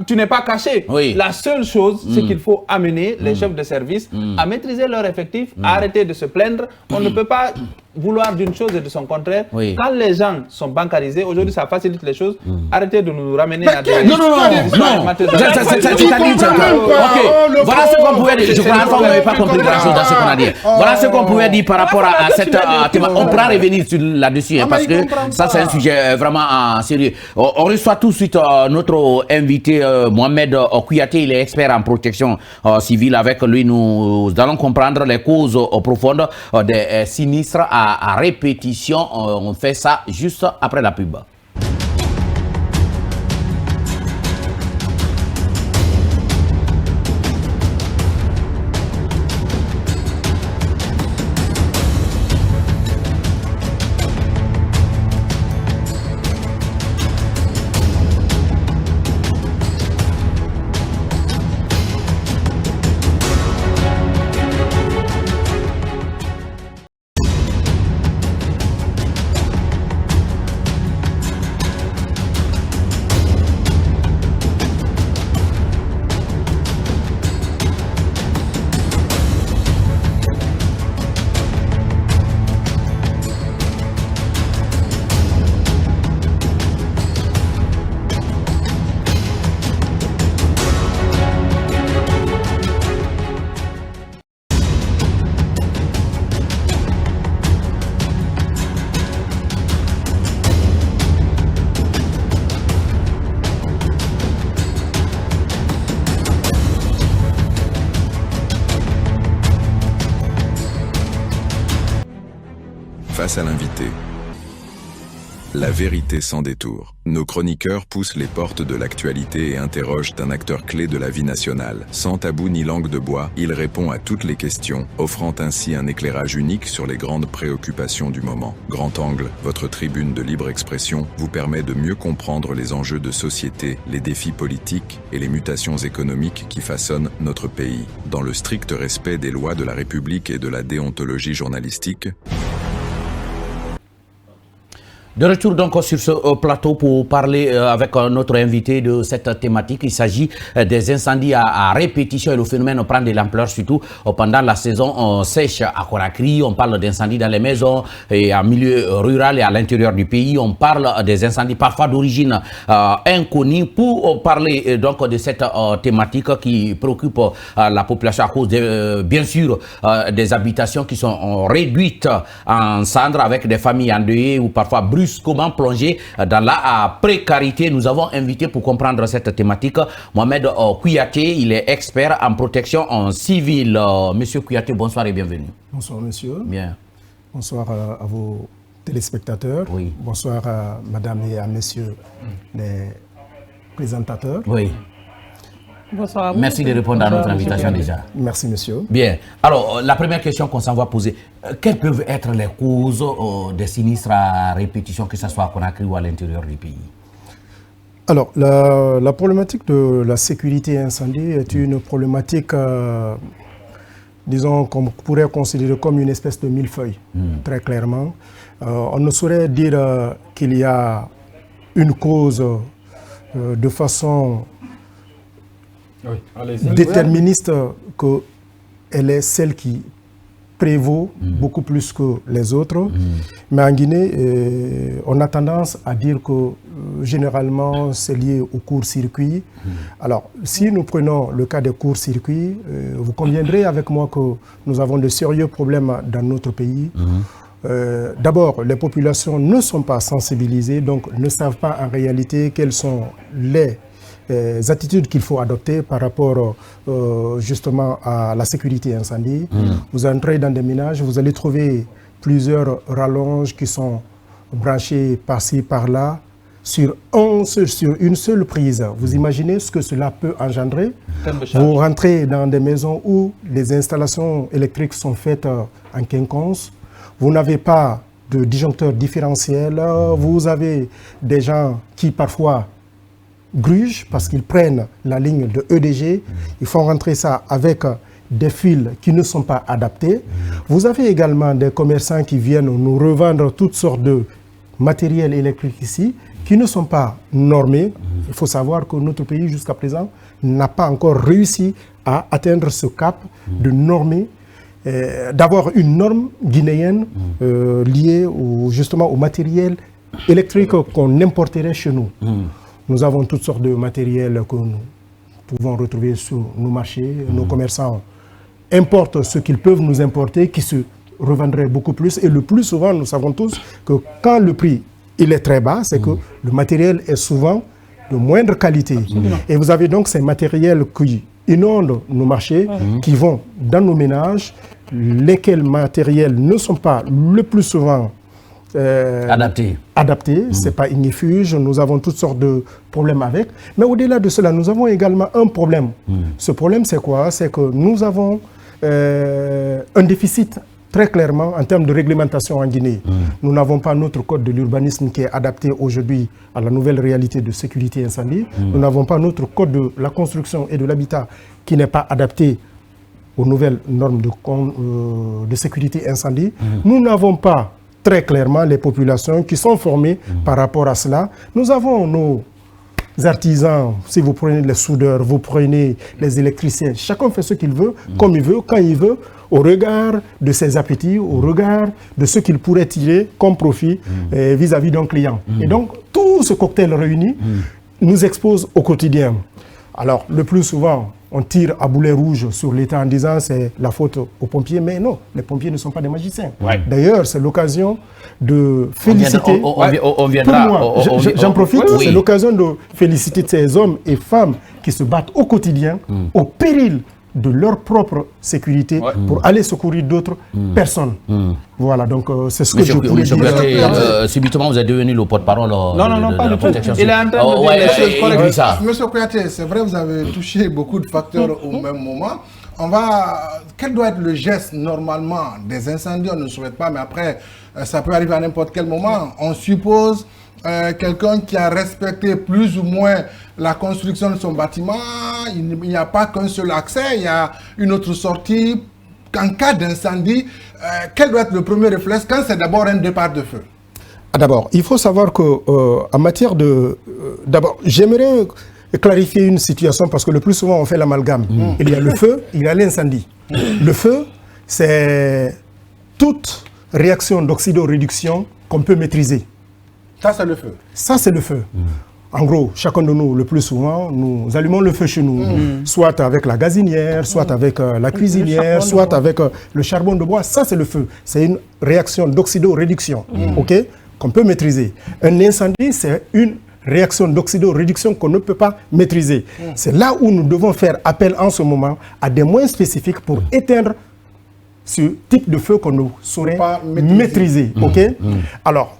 S4: tu n'es pas caché. La seule chose, c'est qu'il faut amener les chefs de service à maîtriser leur effectif, à arrêter de se plaindre. On ne peut pas vouloir d'une chose et de son contraire. Quand les gens sont bancarisés, aujourd'hui ça facilite les choses. Arrêtez de nous ramener à des...
S1: Non. Voilà ce qu'on pouvait dire. Je crois qu'on n'avait pas compris grand-chose dans ce qu'on a dit. Voilà ce qu'on pouvait dire par rapport à cette... On pourra revenir là-dessus, parce que ça c'est un sujet vraiment sérieux. On reçoit tout de suite notre invité Mohamed Kouyaté. Il est expert en protection civile. Avec lui, nous allons comprendre les causes profondes des sinistres à répétition. On fait ça juste après la pub.
S6: Face à l'invité, La vérité sans détour. Nos chroniqueurs poussent les portes de l'actualité et interrogent un acteur clé de la vie nationale. Sans tabou ni langue de bois, il répond à toutes les questions, offrant ainsi un éclairage unique sur les grandes préoccupations du moment. Grand Angle, votre tribune de libre expression, vous permet de mieux comprendre les enjeux de société, les défis politiques et les mutations économiques qui façonnent notre pays. Dans le strict respect des lois de la République et de la déontologie journalistique,
S1: de retour donc sur ce plateau pour parler avec notre invité de cette thématique. Il s'agit des incendies à répétition et le phénomène prend de l'ampleur surtout pendant la saison sèche à Conakry. On parle d'incendies dans les maisons et en milieu rural et à l'intérieur du pays. On parle des incendies parfois d'origine inconnue. Pour parler donc de cette thématique qui préoccupe la population à cause bien sûr des habitations qui sont réduites en cendres avec des familles endeuillées ou parfois brûlées. Comment plonger dans la précarité. Nous avons invité pour comprendre cette thématique Mohamed Kouyaté, il est expert en protection civile. Monsieur Kouyaté, bonsoir et bienvenue.
S7: Bonsoir monsieur.
S1: Bien.
S7: Bonsoir à vos téléspectateurs.
S1: Oui.
S7: Bonsoir à madame et à messieurs les présentateurs.
S1: Oui.
S2: Bonsoir à vous.
S1: Merci de répondre à notre invitation déjà.
S7: Merci monsieur.
S1: Bien. Alors, la première question qu'on s'en va poser, quelles peuvent être les causes des sinistres à répétition, que ce soit à Conakry ou à l'intérieur du pays?
S7: Alors, la problématique de la sécurité incendie est une problématique, disons, qu'on pourrait considérer comme une espèce de millefeuille, très clairement. On ne saurait dire qu'il y a une cause de façon déterministe, qu'elle est celle qui prévaut beaucoup plus que les autres. Mais en Guinée, on a tendance à dire que généralement c'est lié au court-circuit. Alors, si nous prenons le cas des courts-circuits, vous conviendrez avec moi que nous avons de sérieux problèmes dans notre pays. D'abord, les populations ne sont pas sensibilisées, donc ne savent pas en réalité quelles sont les attitudes qu'il faut adopter par rapport justement à la sécurité incendie. Vous entrez dans des ménages, vous allez trouver plusieurs rallonges qui sont branchés par-ci, par-là, sur une seule prise. Vous imaginez ce que cela peut engendrer? Vous rentrez dans des maisons où les installations électriques sont faites en quinconce. Vous n'avez pas de disjoncteur différentiel. Vous avez des gens qui parfois grugent parce qu'ils prennent la ligne de EDG. Ils font rentrer ça avec des fils qui ne sont pas adaptés. Vous avez également des commerçants qui viennent nous revendre toutes sortes de matériel électrique ici, qui ne sont pas normés. Il faut savoir que notre pays, jusqu'à présent, n'a pas encore réussi à atteindre ce cap de normer, d'avoir une norme guinéenne liée justement au matériel électrique qu'on importerait chez nous. Nous avons toutes sortes de matériel que nous pouvons retrouver sur nos marchés. Nos commerçants importent ce qu'ils peuvent nous importer, qui se revendrait beaucoup plus. Et le plus souvent, nous savons tous que quand le prix il est très bas, c'est que le matériel est souvent de moindre qualité. Et vous avez donc ces matériels qui inondent nos marchés, qui vont dans nos ménages, lesquels matériels ne sont pas le plus souvent adaptés. C'est pas ignifuge, nous avons toutes sortes de problèmes avec. Mais au-delà de cela, nous avons également un problème. Ce problème, c'est quoi? C'est que nous avons un déficit très clairement en termes de réglementation en Guinée. Nous n'avons pas notre code de l'urbanisme qui est adapté aujourd'hui à la nouvelle réalité de sécurité incendie. Nous n'avons pas notre code de la construction et de l'habitat qui n'est pas adapté aux nouvelles normes de sécurité incendie. Nous n'avons pas très clairement les populations qui sont formées par rapport à cela. Nous avons nos artisans, si vous prenez les soudeurs, vous prenez les électriciens, chacun fait ce qu'il veut, comme il veut, quand il veut, au regard de ses appétits, au regard de ce qu'il pourrait tirer comme profit vis-à-vis d'un client. Et donc, tout ce cocktail réuni nous expose au quotidien. Alors, le plus souvent, on tire à boulet rouge sur l'État en disant c'est la faute aux pompiers, mais non, les pompiers ne sont pas des magiciens. D'ailleurs, c'est l'occasion de féliciter.
S1: On viendra.
S7: J'en profite, c'est l'occasion de féliciter ces hommes et femmes qui se battent au quotidien, au péril de leur propre sécurité pour aller secourir d'autres personnes. Voilà, donc c'est ce que je voulais dire.
S1: Subitement, vous êtes devenu le porte-parole
S4: de la protection.
S1: Il est en train de dire les choses correctement.
S3: Monsieur Kouyaté, c'est vrai, vous avez touché beaucoup de facteurs au même moment. Quel doit être le geste normalement des incendies? On ne souhaite pas, mais après, ça peut arriver à n'importe quel moment. On suppose quelqu'un qui a respecté plus ou moins la construction de son bâtiment. Il n'y a pas qu'un seul accès, il y a une autre sortie. En cas d'incendie, quel doit être le premier réflexe quand c'est d'abord un départ de feu?
S7: D'abord, il faut savoir qu'en matière de... D'abord, j'aimerais clarifier une situation parce que le plus souvent on fait l'amalgame. Il y a le feu, il y a l'incendie. Le feu, c'est toute réaction d'oxydoréduction qu'on peut maîtriser.
S3: Ça, c'est le feu. Ça,
S7: c'est le feu. En gros, chacun de nous, le plus souvent, nous allumons le feu chez nous, soit avec la gazinière, soit avec la cuisinière, soit avec le charbon de bois. Ça, c'est le feu. C'est une réaction d'oxydoréduction, ok, qu'on peut maîtriser. Un incendie, c'est une réaction d'oxydoréduction qu'on ne peut pas maîtriser. C'est là où nous devons faire appel en ce moment à des moyens spécifiques pour éteindre ce type de feu qu'on ne saurait pas maîtriser. Ok. Alors,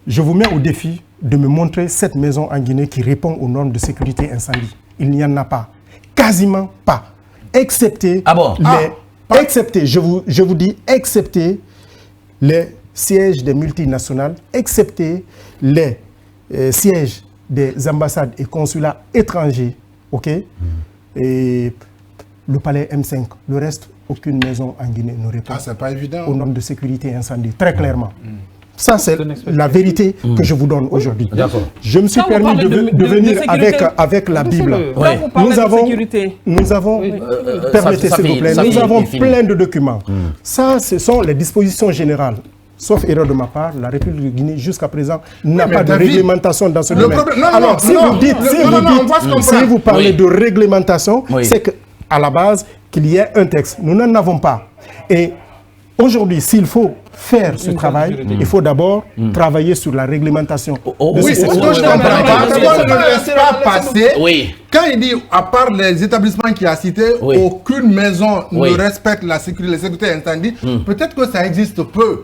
S7: je vous mets au défi de me montrer cette maison en Guinée qui répond aux normes de sécurité incendie. Il n'y en a pas. Quasiment pas. Excepté excepté, je vous dis, excepté les sièges des multinationales, excepté les sièges des ambassades et consulats étrangers, ok, et le palais M5. Le reste, aucune maison en Guinée ne répond aux normes de sécurité incendie, très clairement. Ça, c'est la vérité que je vous donne aujourd'hui. Je me suis permis de venir avec la Bible. Nous avons permettez s'il vous plaît, nous avons plein de documents. Ça, ce sont les dispositions générales. Sauf erreur de ma part, la République de Guinée, jusqu'à présent, n'a pas de réglementation dans ce domaine. Alors, si vous parlez de réglementation, c'est qu'à la base, qu'il y ait un texte. Nous n'en avons pas. Et aujourd'hui, s'il faut faire ce travail, il faut d'abord travailler sur la réglementation.
S3: Oui, c'est ce que je comprends pas. On ne laisse pas passer. Quand il dit, à part les établissements qu'il a cités, aucune maison ne respecte la sécurité incendie, peut-être que ça existe peu.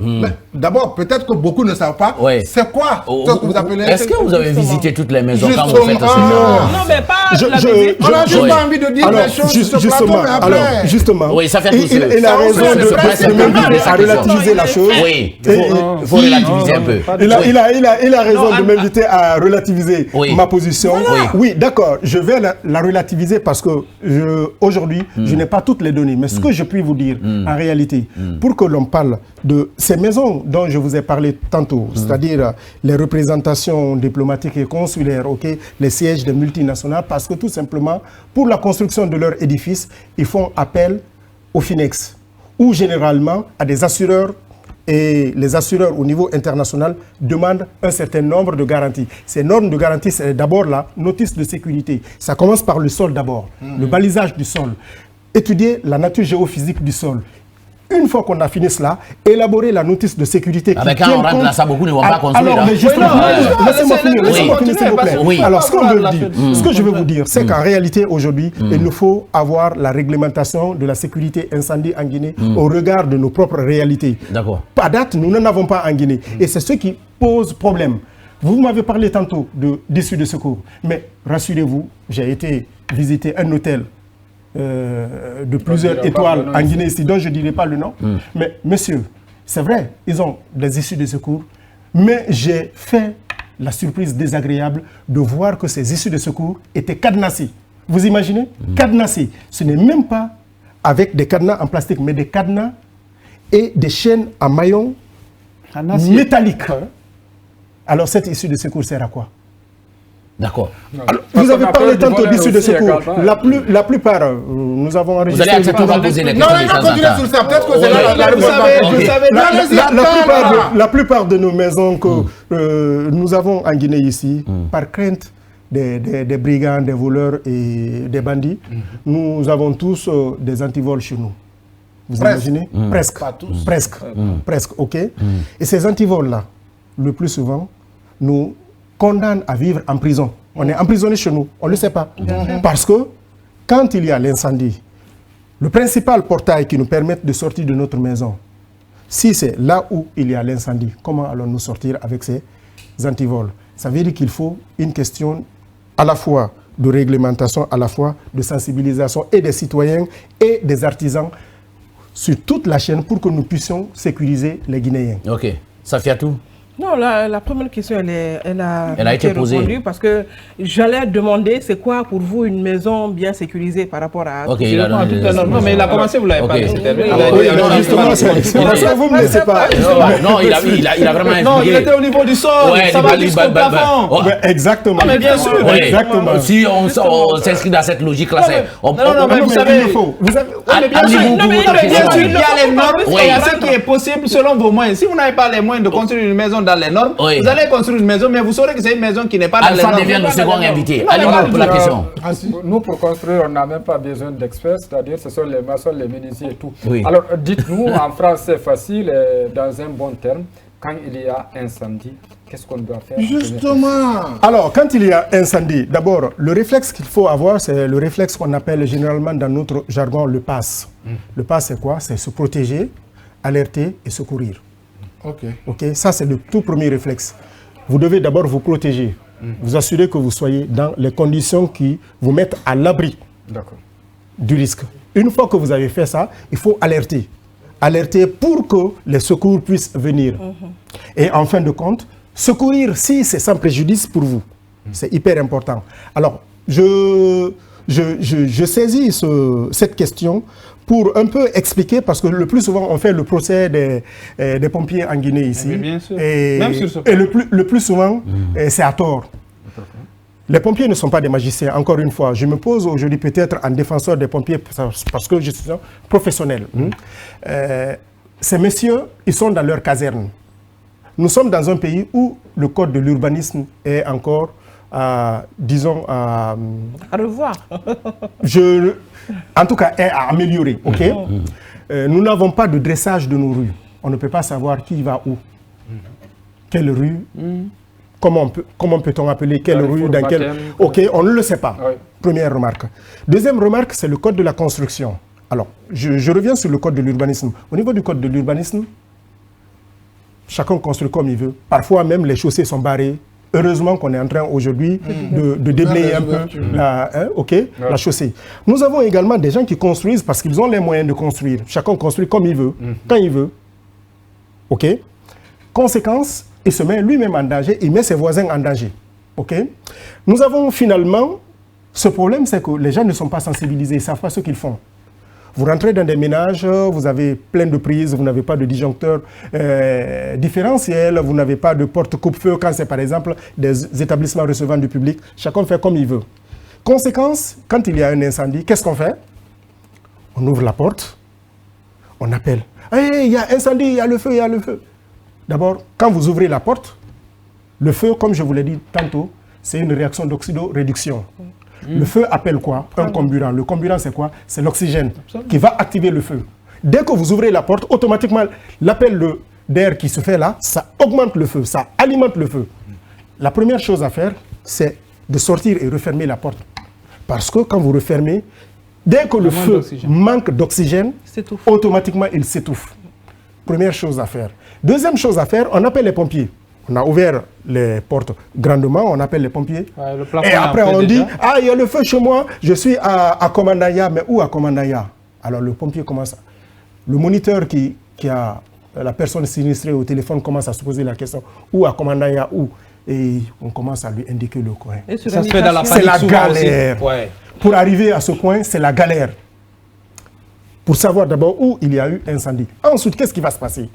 S3: D'abord, peut-être que beaucoup ne savent pas. C'est quoi ce que vous appelez...
S1: Est-ce que vous avez visité toutes les maisons quand vous faites ça?
S2: Non, mais pas...
S3: On n'a juste pas envie de dire les choses sur ce plateau, mais après...
S7: Alors, justement, il a raison de m'inviter à relativiser la chose.
S1: Oui, il faut relativiser un peu.
S7: Il a raison de m'inviter à relativiser ma position. Oui, d'accord, je vais la relativiser parce que aujourd'hui, je n'ai pas toutes les données. Mais ce que je puis vous dire, en réalité, pour que l'on parle de ces maisons dont je vous ai parlé tantôt, c'est-à-dire les représentations diplomatiques et consulaires, les sièges des multinationales, parce que tout simplement, pour la construction de leur édifice, ils font appel au FINEX, ou généralement à des assureurs. Et les assureurs au niveau international demandent un certain nombre de garanties. Ces normes de garantie, c'est d'abord la notice de sécurité. Ça commence par le sol d'abord, le balisage du sol. Étudier la nature géophysique du sol. Une fois qu'on a fini cela, élaborer la notice de sécurité.
S1: Avec quand on rentre dans ça, beaucoup ne vont pas construire.
S7: Alors, mais justement, laissez-moi finir, s'il vous plaît. Alors, ce que je veux vous dire, c'est qu'en réalité, aujourd'hui, il nous faut avoir la réglementation de la sécurité incendie en Guinée au regard de nos propres réalités.
S1: D'accord.
S7: À date, nous n'en avons pas en Guinée. Et c'est ce qui pose problème. Vous m'avez parlé tantôt d'issues de secours. Mais rassurez-vous, j'ai été visiter un hôtel de plusieurs étoiles en Guinée ici, dont je ne dirai pas le nom. Mais monsieur, c'est vrai, ils ont des issues de secours, mais j'ai fait la surprise désagréable de voir que ces issues de secours étaient cadenassées. Vous imaginez? Cadenassées. Ce n'est même pas avec des cadenas en plastique, mais des cadenas et des chaînes en maillon métalliques. Alors cette issue de secours sert à quoi?
S1: D'accord.
S7: Vous avez parlé tantôt d'issue de secours. La plupart, nous avons enregistré...
S1: Vous allez accepter de poser les questions.
S3: Non, continuez sur ça. Peut-être que c'est
S7: la plupart de nos maisons que nous avons en Guinée ici, par crainte des brigands, des voleurs et des bandits, nous avons tous des antivols chez nous. Vous imaginez? Presque. Pas tous. Presque, ok. Et ces antivols-là, le plus souvent, nous condamnent à vivre en prison. On est emprisonné chez nous, on ne le sait pas. Parce que quand il y a l'incendie, Le principal portail qui nous permet de sortir de notre maison, si c'est là où il y a l'incendie, comment allons-nous sortir avec ces antivols? Ça veut dire qu'il faut une question à la fois de réglementation, à la fois de sensibilisation et des citoyens et des artisans sur toute la chaîne pour que nous puissions sécuriser les Guinéens.
S1: Ok. Safiatou?
S2: Non, la première question, elle a
S1: été posée.
S2: Répondue parce que j'allais demander, c'est quoi pour vous une maison bien sécurisée par rapport à...
S1: Ok,
S4: non, mais il a commencé, vous l'avez pas dit.
S7: Justement, parce que vous ne me laissez pas.
S1: Non, il a vraiment expliqué.
S4: Non, il était au niveau du sol, ça va jusqu'au plafond.
S7: Exactement.
S4: Mais bien sûr.
S7: Exactement.
S1: Si on s'inscrit dans cette logique-là, c'est...
S4: Non, mais vous savez...
S1: Mais bien sûr,
S4: il y a les normes, il y a ce qui est possible selon vos moyens. Si vous n'avez pas les moyens de construire une maison dans les normes, vous allez construire une maison, mais vous saurez que c'est une maison qui n'est pas dans les normes.
S1: Alpha devient le second invité. Allez, pour la question.
S5: Nous, pour construire, on n'a même pas besoin d'experts, c'est-à-dire ce sont les maçons, les menuisiers et tout.
S1: Oui.
S5: Alors, dites-nous, en France, c'est facile, dans un bon terme, quand il y a incendie, qu'est-ce qu'on doit faire?
S3: Justement.
S7: Alors, quand il y a incendie, d'abord, le réflexe qu'il faut avoir, c'est le réflexe qu'on appelle généralement dans notre jargon le PASS. Le PASS, c'est quoi? C'est se protéger, alerter et secourir. Ok, ça c'est le tout premier réflexe. Vous devez d'abord vous protéger, vous assurer que vous soyez dans les conditions qui vous mettent à l'abri du risque. Une fois que vous avez fait ça, il faut alerter. Alerter pour que les secours puissent venir. Et en fin de compte, secourir si c'est sans préjudice pour vous. C'est hyper important. Alors, je saisis cette question pour un peu expliquer, parce que le plus souvent, on fait le procès des pompiers en Guinée ici.
S4: Mais bien sûr.
S7: Et,
S4: même sur ce
S7: et le plus souvent, c'est à tort. Les pompiers ne sont pas des magiciens, encore une fois. Je me pose aujourd'hui peut-être en défenseur des pompiers parce que je suis un professionnel. Ces messieurs, ils sont dans leur caserne. Nous sommes dans un pays où le code de l'urbanisme est encore, disons... à
S2: revoir. En
S7: tout cas, est à améliorer. Okay? Nous n'avons pas de dressage de nos rues. On ne peut pas savoir qui va où. Quelle rue, comment peut-on appeler quelle rue, dans quelle... Ok, on ne le sait pas. Oui. Première remarque. Deuxième remarque, c'est le code de la construction. Alors, je reviens sur le code de l'urbanisme. Au niveau du code de l'urbanisme, chacun construit comme il veut. Parfois même, les chaussées sont barrées. Heureusement qu'on est en train aujourd'hui de déblayer un peu la chaussée. Nous avons également des gens qui construisent parce qu'ils ont les moyens de construire. Chacun construit comme il veut, quand il veut. OK? Conséquence, il se met lui-même en danger, il met ses voisins en danger. OK? Nous avons finalement, ce problème, c'est que les gens ne sont pas sensibilisés, ils ne savent pas ce qu'ils font. Vous rentrez dans des ménages, vous avez plein de prises, vous n'avez pas de disjoncteur différentiel, vous n'avez pas de porte coupe-feu quand c'est par exemple des établissements recevant du public. Chacun fait comme il veut. Conséquence, quand il y a un incendie, qu'est-ce qu'on fait? On ouvre la porte, on appelle. Hey, il y a incendie, il y a le feu, il y a le feu. D'abord, quand vous ouvrez la porte, le feu, comme je vous l'ai dit tantôt, c'est une réaction d'oxydoréduction. Le feu appelle quoi? Un comburant. Le comburant, c'est quoi? C'est l'oxygène qui va activer le feu. Dès que vous ouvrez la porte, automatiquement, l'appel d'air qui se fait là, ça augmente le feu, ça alimente le feu. La première chose à faire, c'est de sortir et refermer la porte. Parce que quand vous refermez, dès que le feu manque d'oxygène, automatiquement, il s'étouffe. Première chose à faire. Deuxième chose à faire, on appelle les pompiers. On a ouvert les portes grandement, on appelle les pompiers. Et après, on dit, ah, il y a le feu chez moi, je suis à Komandaya. Mais où à Komandaya? Alors le pompier commence, le moniteur qui a la personne sinistrée au téléphone commence à se poser la question, où à Komandaya, où? Et on commence à lui indiquer le coin.
S4: Ça se fait dans la
S7: c'est la galère. Pour arriver à ce coin, c'est la galère. Pour savoir d'abord où il y a eu incendie. Ensuite, qu'est-ce qui va se passer?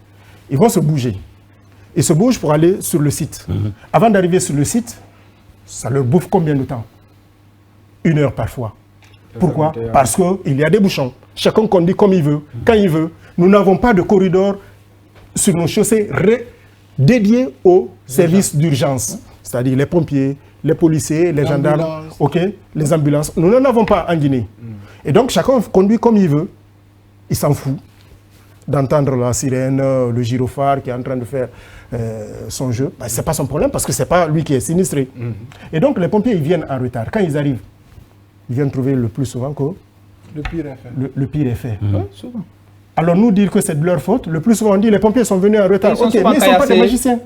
S7: Ils vont se bouger. Ils se bougent pour aller sur le site. Avant d'arriver sur le site, ça leur bouffe combien de temps? 1 heure parfois. Pourquoi? Parce qu'il y a des bouchons. Chacun conduit comme il veut, quand il veut. Nous n'avons pas de corridor sur nos chaussées dédiés aux services d'urgence. C'est-à-dire les pompiers, les policiers, les gendarmes, les ambulances. Nous n'en avons pas en Guinée. Et donc chacun conduit comme il veut. Il s'en fout d'entendre la sirène, le gyrophare qui est en train de faire son jeu. Ben, ce n'est pas son problème parce que ce n'est pas lui qui est sinistré. Et donc les pompiers, ils viennent en retard. Quand ils arrivent, ils viennent trouver le plus souvent que
S3: Le pire est fait.
S7: Le pire est fait.
S4: Oui, souvent.
S7: Alors nous dire que c'est de leur faute, le plus souvent on dit les pompiers sont venus en retard.
S4: Ils sont
S7: Ok, mais ils ne sont pas des magiciens.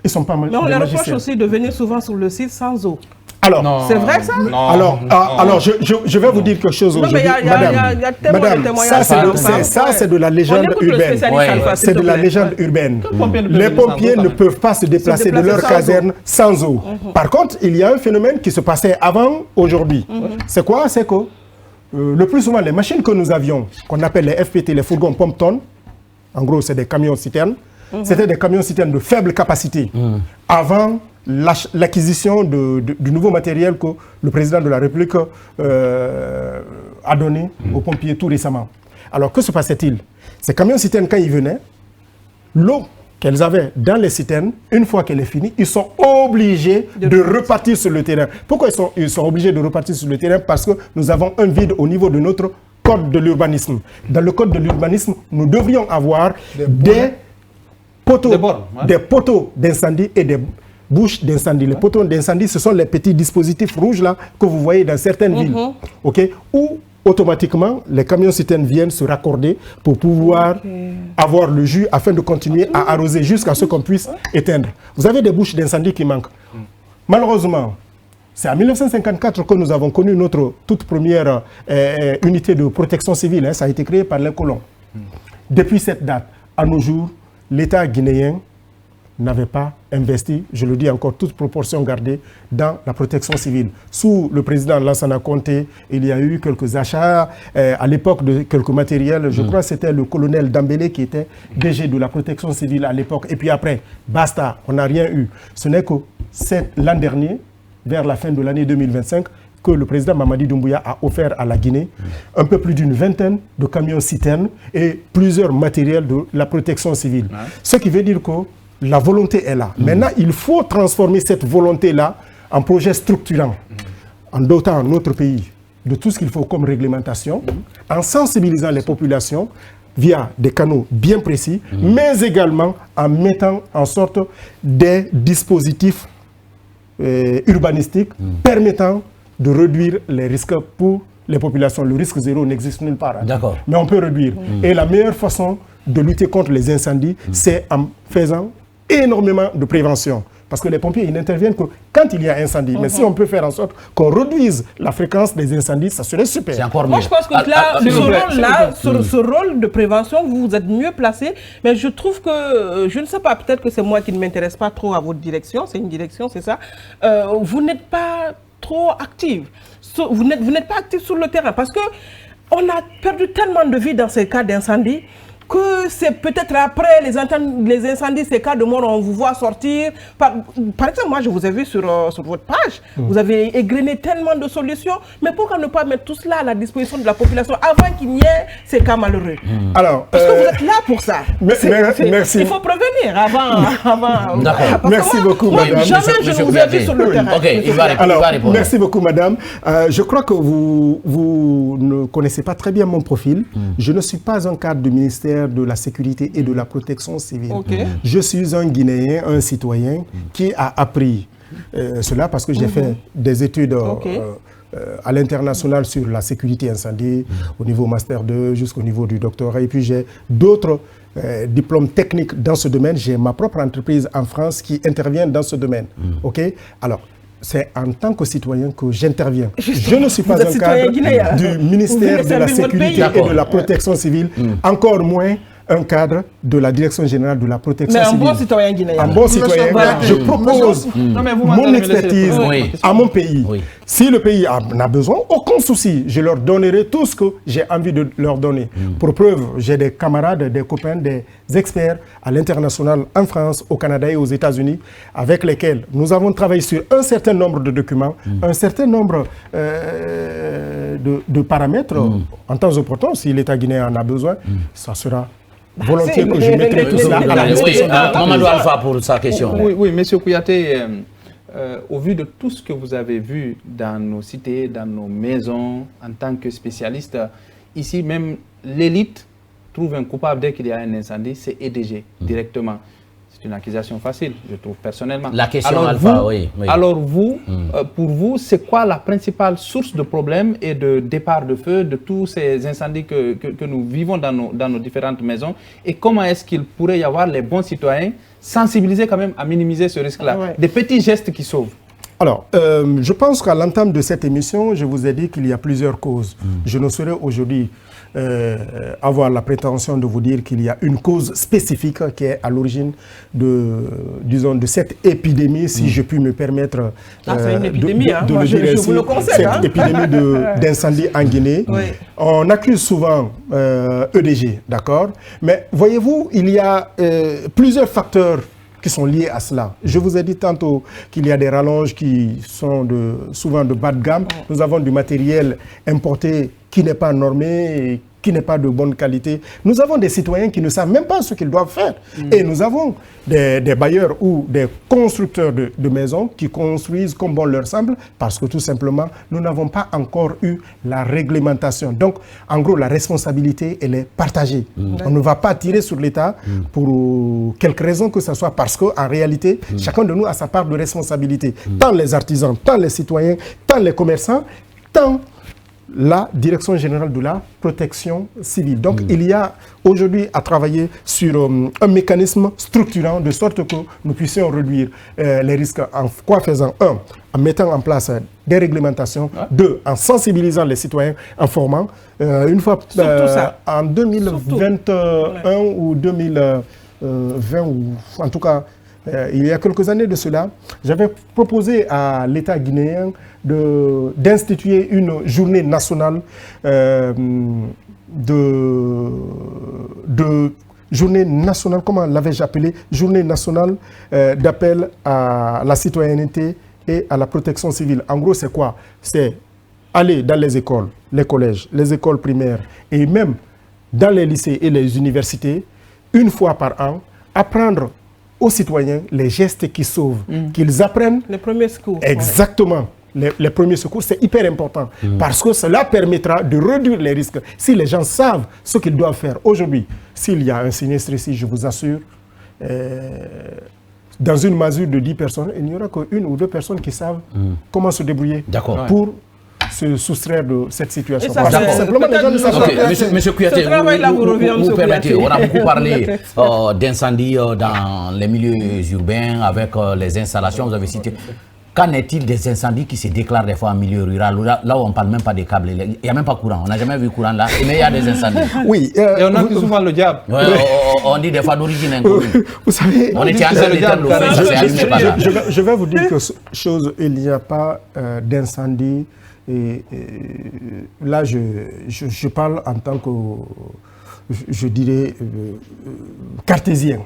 S7: Ils ne sont pas des magiciens.
S2: Mais on les reproche aussi de venir souvent sur le site sans eau.
S7: Alors,
S2: c'est vrai ça?
S7: Alors je vais vous dire quelque chose aujourd'hui. Madame, ça c'est de la légende urbaine. C'est de la légende urbaine. Les pompiers ne peuvent pas se déplacer de leur caserne sans eau. Par contre, il y a un phénomène qui se passait avant aujourd'hui. C'est quoi? C'est que le plus souvent, les machines que nous avions, qu'on appelle les FPT, les fourgons pompe-tonnes, en gros, c'est des camions-citernes, c'était des camions-citernes de faible capacité. Avant l'acquisition du nouveau matériel que le président de la République a donné aux pompiers tout récemment. Alors, que se passait-il? Ces camions-citernes, quand ils venaient, l'eau qu'elles avaient dans les citernes, une fois qu'elle est finie, ils sont obligés de repartir sur le terrain. Pourquoi ils sont obligés de repartir sur le terrain? Parce que nous avons un vide au niveau de notre code de l'urbanisme. Dans le code de l'urbanisme, nous devrions avoir des poteaux d'incendie et des bouches d'incendie. Les poteaux d'incendie, ce sont les petits dispositifs rouges là que vous voyez dans certaines villes. Okay? Où automatiquement, les camions-citernes viennent se raccorder pour pouvoir avoir le jus afin de continuer à arroser jusqu'à ce qu'on puisse éteindre. Vous avez des bouches d'incendie qui manquent. Malheureusement, c'est en 1954 que nous avons connu notre toute première unité de protection civile. Hein. Ça a été créé par les colons. Depuis cette date, à nos jours, l'État guinéen n'avait pas investi, je le dis encore, toute proportion gardée dans la protection civile. Sous le président Lansana Conté, il y a eu quelques achats à l'époque de quelques matériels. Je crois que c'était le colonel Dambélé qui était DG de la protection civile à l'époque. Et puis après, basta, on n'a rien eu. Ce n'est que l'an dernier, vers la fin de l'année 2025, que le président Mamadi Doumbouya a offert à la Guinée un peu plus d'une vingtaine de camions-citernes et plusieurs matériels de la protection civile. Ce qui veut dire que la volonté est là. Maintenant, il faut transformer cette volonté-là en projet structurant, en dotant notre pays de tout ce qu'il faut comme réglementation, en sensibilisant les populations via des canaux bien précis, mais également en mettant en sorte des dispositifs urbanistiques permettant de réduire les risques pour les populations. Le risque zéro n'existe nulle part. D'accord. Mais on peut réduire. Et la meilleure façon de lutter contre les incendies, c'est en faisant énormément de prévention. Parce que les pompiers, ils n'interviennent que quand il y a incendie. Mais si on peut faire en sorte qu'on réduise la fréquence des incendies, ça serait super.
S2: C'est encore mieux. Moi, je pense que là, ce rôle de prévention, vous êtes mieux placé. Mais je trouve que, je ne sais pas, peut-être que c'est moi qui ne m'intéresse pas trop à votre direction. C'est une direction, c'est ça. Vous n'êtes pas trop active. Vous n'êtes pas active sur le terrain. Parce qu'on a perdu tellement de vie dans ces cas d'incendie que c'est peut-être après les incendies, ces cas de mort, on vous voit sortir. Par exemple, moi, je vous ai vu sur votre page, vous avez égrené tellement de solutions, mais pourquoi ne pas mettre tout cela à la disposition de la population avant qu'il n'y ait ces cas malheureux?
S7: Alors,
S2: parce que vous êtes là pour ça.
S7: Merci.
S2: Il faut prévenir avant.
S7: D'accord. Merci beaucoup, madame.
S2: Jamais je ne vous ai vu sur le terrain.
S1: Ok, il va répondre.
S7: Merci beaucoup, madame. Je crois que vous ne connaissez pas très bien mon profil. Je ne suis pas un cadre du ministère de la sécurité et de la protection civile. Je suis un Guinéen, un citoyen qui a appris cela parce que j'ai fait des études à l'international sur la sécurité incendie, au niveau Master 2 jusqu'au niveau du doctorat. Et puis j'ai d'autres diplômes techniques dans ce domaine. J'ai ma propre entreprise en France qui intervient dans ce domaine. Alors, c'est en tant que citoyen que j'interviens. Je ne suis pas un cadre du ministère de la Sécurité et de la Protection civile, encore moins un cadre de la Direction générale de la protection civile.
S2: Mais un bon citoyen guinéen.
S7: Un bon citoyen, je propose mon expertise à mon pays. Si le pays en a besoin, aucun souci, je leur donnerai tout ce que j'ai envie de leur donner. Pour preuve, j'ai des camarades, des copains, des experts à l'international, en France, au Canada et aux États-Unis, avec lesquels nous avons travaillé sur un certain nombre de documents, un certain nombre de paramètres. En temps opportun, si l'État guinéen en a besoin, ça sera volontiers que je mettrai tout cela à la disposition.
S1: Mamadou Alpha pour sa question.
S4: Oui, M. Kouyaté, au vu de tout ce que vous avez vu dans nos cités, dans nos maisons, en tant que spécialiste, ici même l'élite trouve un coupable dès qu'il y a un incendie, c'est EDG directement. C'est une accusation facile, je trouve personnellement.
S1: La question alpha, oui.
S4: Alors vous, pour vous, c'est quoi la principale source de problèmes et de départ de feu de tous ces incendies que nous vivons dans nos différentes maisons? Et comment est-ce qu'il pourrait y avoir les bons citoyens sensibilisés quand même à minimiser ce risque-là? Des petits gestes qui sauvent.
S7: Alors, je pense qu'à l'entame de cette émission, je vous ai dit qu'il y a plusieurs causes. Je ne saurais aujourd'hui avoir la prétention de vous dire qu'il y a une cause spécifique qui est à l'origine de cette épidémie, si je puis me permettre
S2: c'est une épidémie,
S7: de le dire ainsi,
S2: vous le conseille,
S7: cette épidémie d'incendie en Guinée. On accuse souvent EDG, d'accord? Mais voyez-vous, il y a plusieurs facteurs qui sont liés à cela. Je vous ai dit tantôt qu'il y a des rallonges qui sont souvent de bas de gamme. Nous avons du matériel importé qui n'est pas normé, et qui n'est pas de bonne qualité. Nous avons des citoyens qui ne savent même pas ce qu'ils doivent faire. Et nous avons des bailleurs ou des constructeurs de maisons qui construisent comme bon leur semble parce que tout simplement, nous n'avons pas encore eu la réglementation. Donc, en gros, la responsabilité, elle est partagée. On ne va pas tirer sur l'État pour quelque raison que ce soit parce qu'en réalité, chacun de nous a sa part de responsabilité. Tant les artisans, tant les citoyens, tant les commerçants, tant la Direction générale de la protection civile. Donc, il y a aujourd'hui à travailler sur un mécanisme structurant de sorte que nous puissions réduire les risques en quoi faisant? Un, en mettant en place des réglementations. Deux, en sensibilisant les citoyens, en formant. Une fois en 2021 ou 2020, ou en tout cas, il y a quelques années de cela, j'avais proposé à l'État guinéen d'instituer une journée nationale journée nationale, comment l'avais-je appelé? Journée nationale d'appel à la citoyenneté et à la protection civile. En gros, c'est quoi? C'est aller dans les écoles, les collèges, les écoles primaires et même dans les lycées et les universités, une fois par an, apprendre aux citoyens les gestes qui sauvent, qu'ils apprennent.
S2: Les premiers secours.
S7: Exactement. Les premiers secours, c'est hyper important parce que cela permettra de réduire les risques. Si les gens savent ce qu'ils doivent faire aujourd'hui, s'il y a un sinistre ici, je vous assure, dans une masure de 10 personnes, il n'y aura qu'une ou deux personnes qui savent comment se débrouiller pour se soustraire de cette situation.
S2: Simplement, les gens ne savent pas.
S1: Monsieur Kouyaté, vous permettez, on a beaucoup parlé d'incendies dans les milieux urbains avec les installations, vous avez cité. Qu'en est-il des incendies qui se déclarent des fois en milieu rural, là où on ne parle même pas des câbles, il n'y a même pas courant, on n'a jamais vu courant là, mais il y a des incendies.
S7: Oui.
S4: Et on a souvent le diable.
S1: Ouais, on dit des fois d'origine inconnue.
S7: Vous savez,
S1: on était en train d'éteindre le feu, ça s'est allumé par là.
S7: Je vais vous dire que il n'y a pas d'incendie. Et là, je parle en tant que, je dirais, cartésien.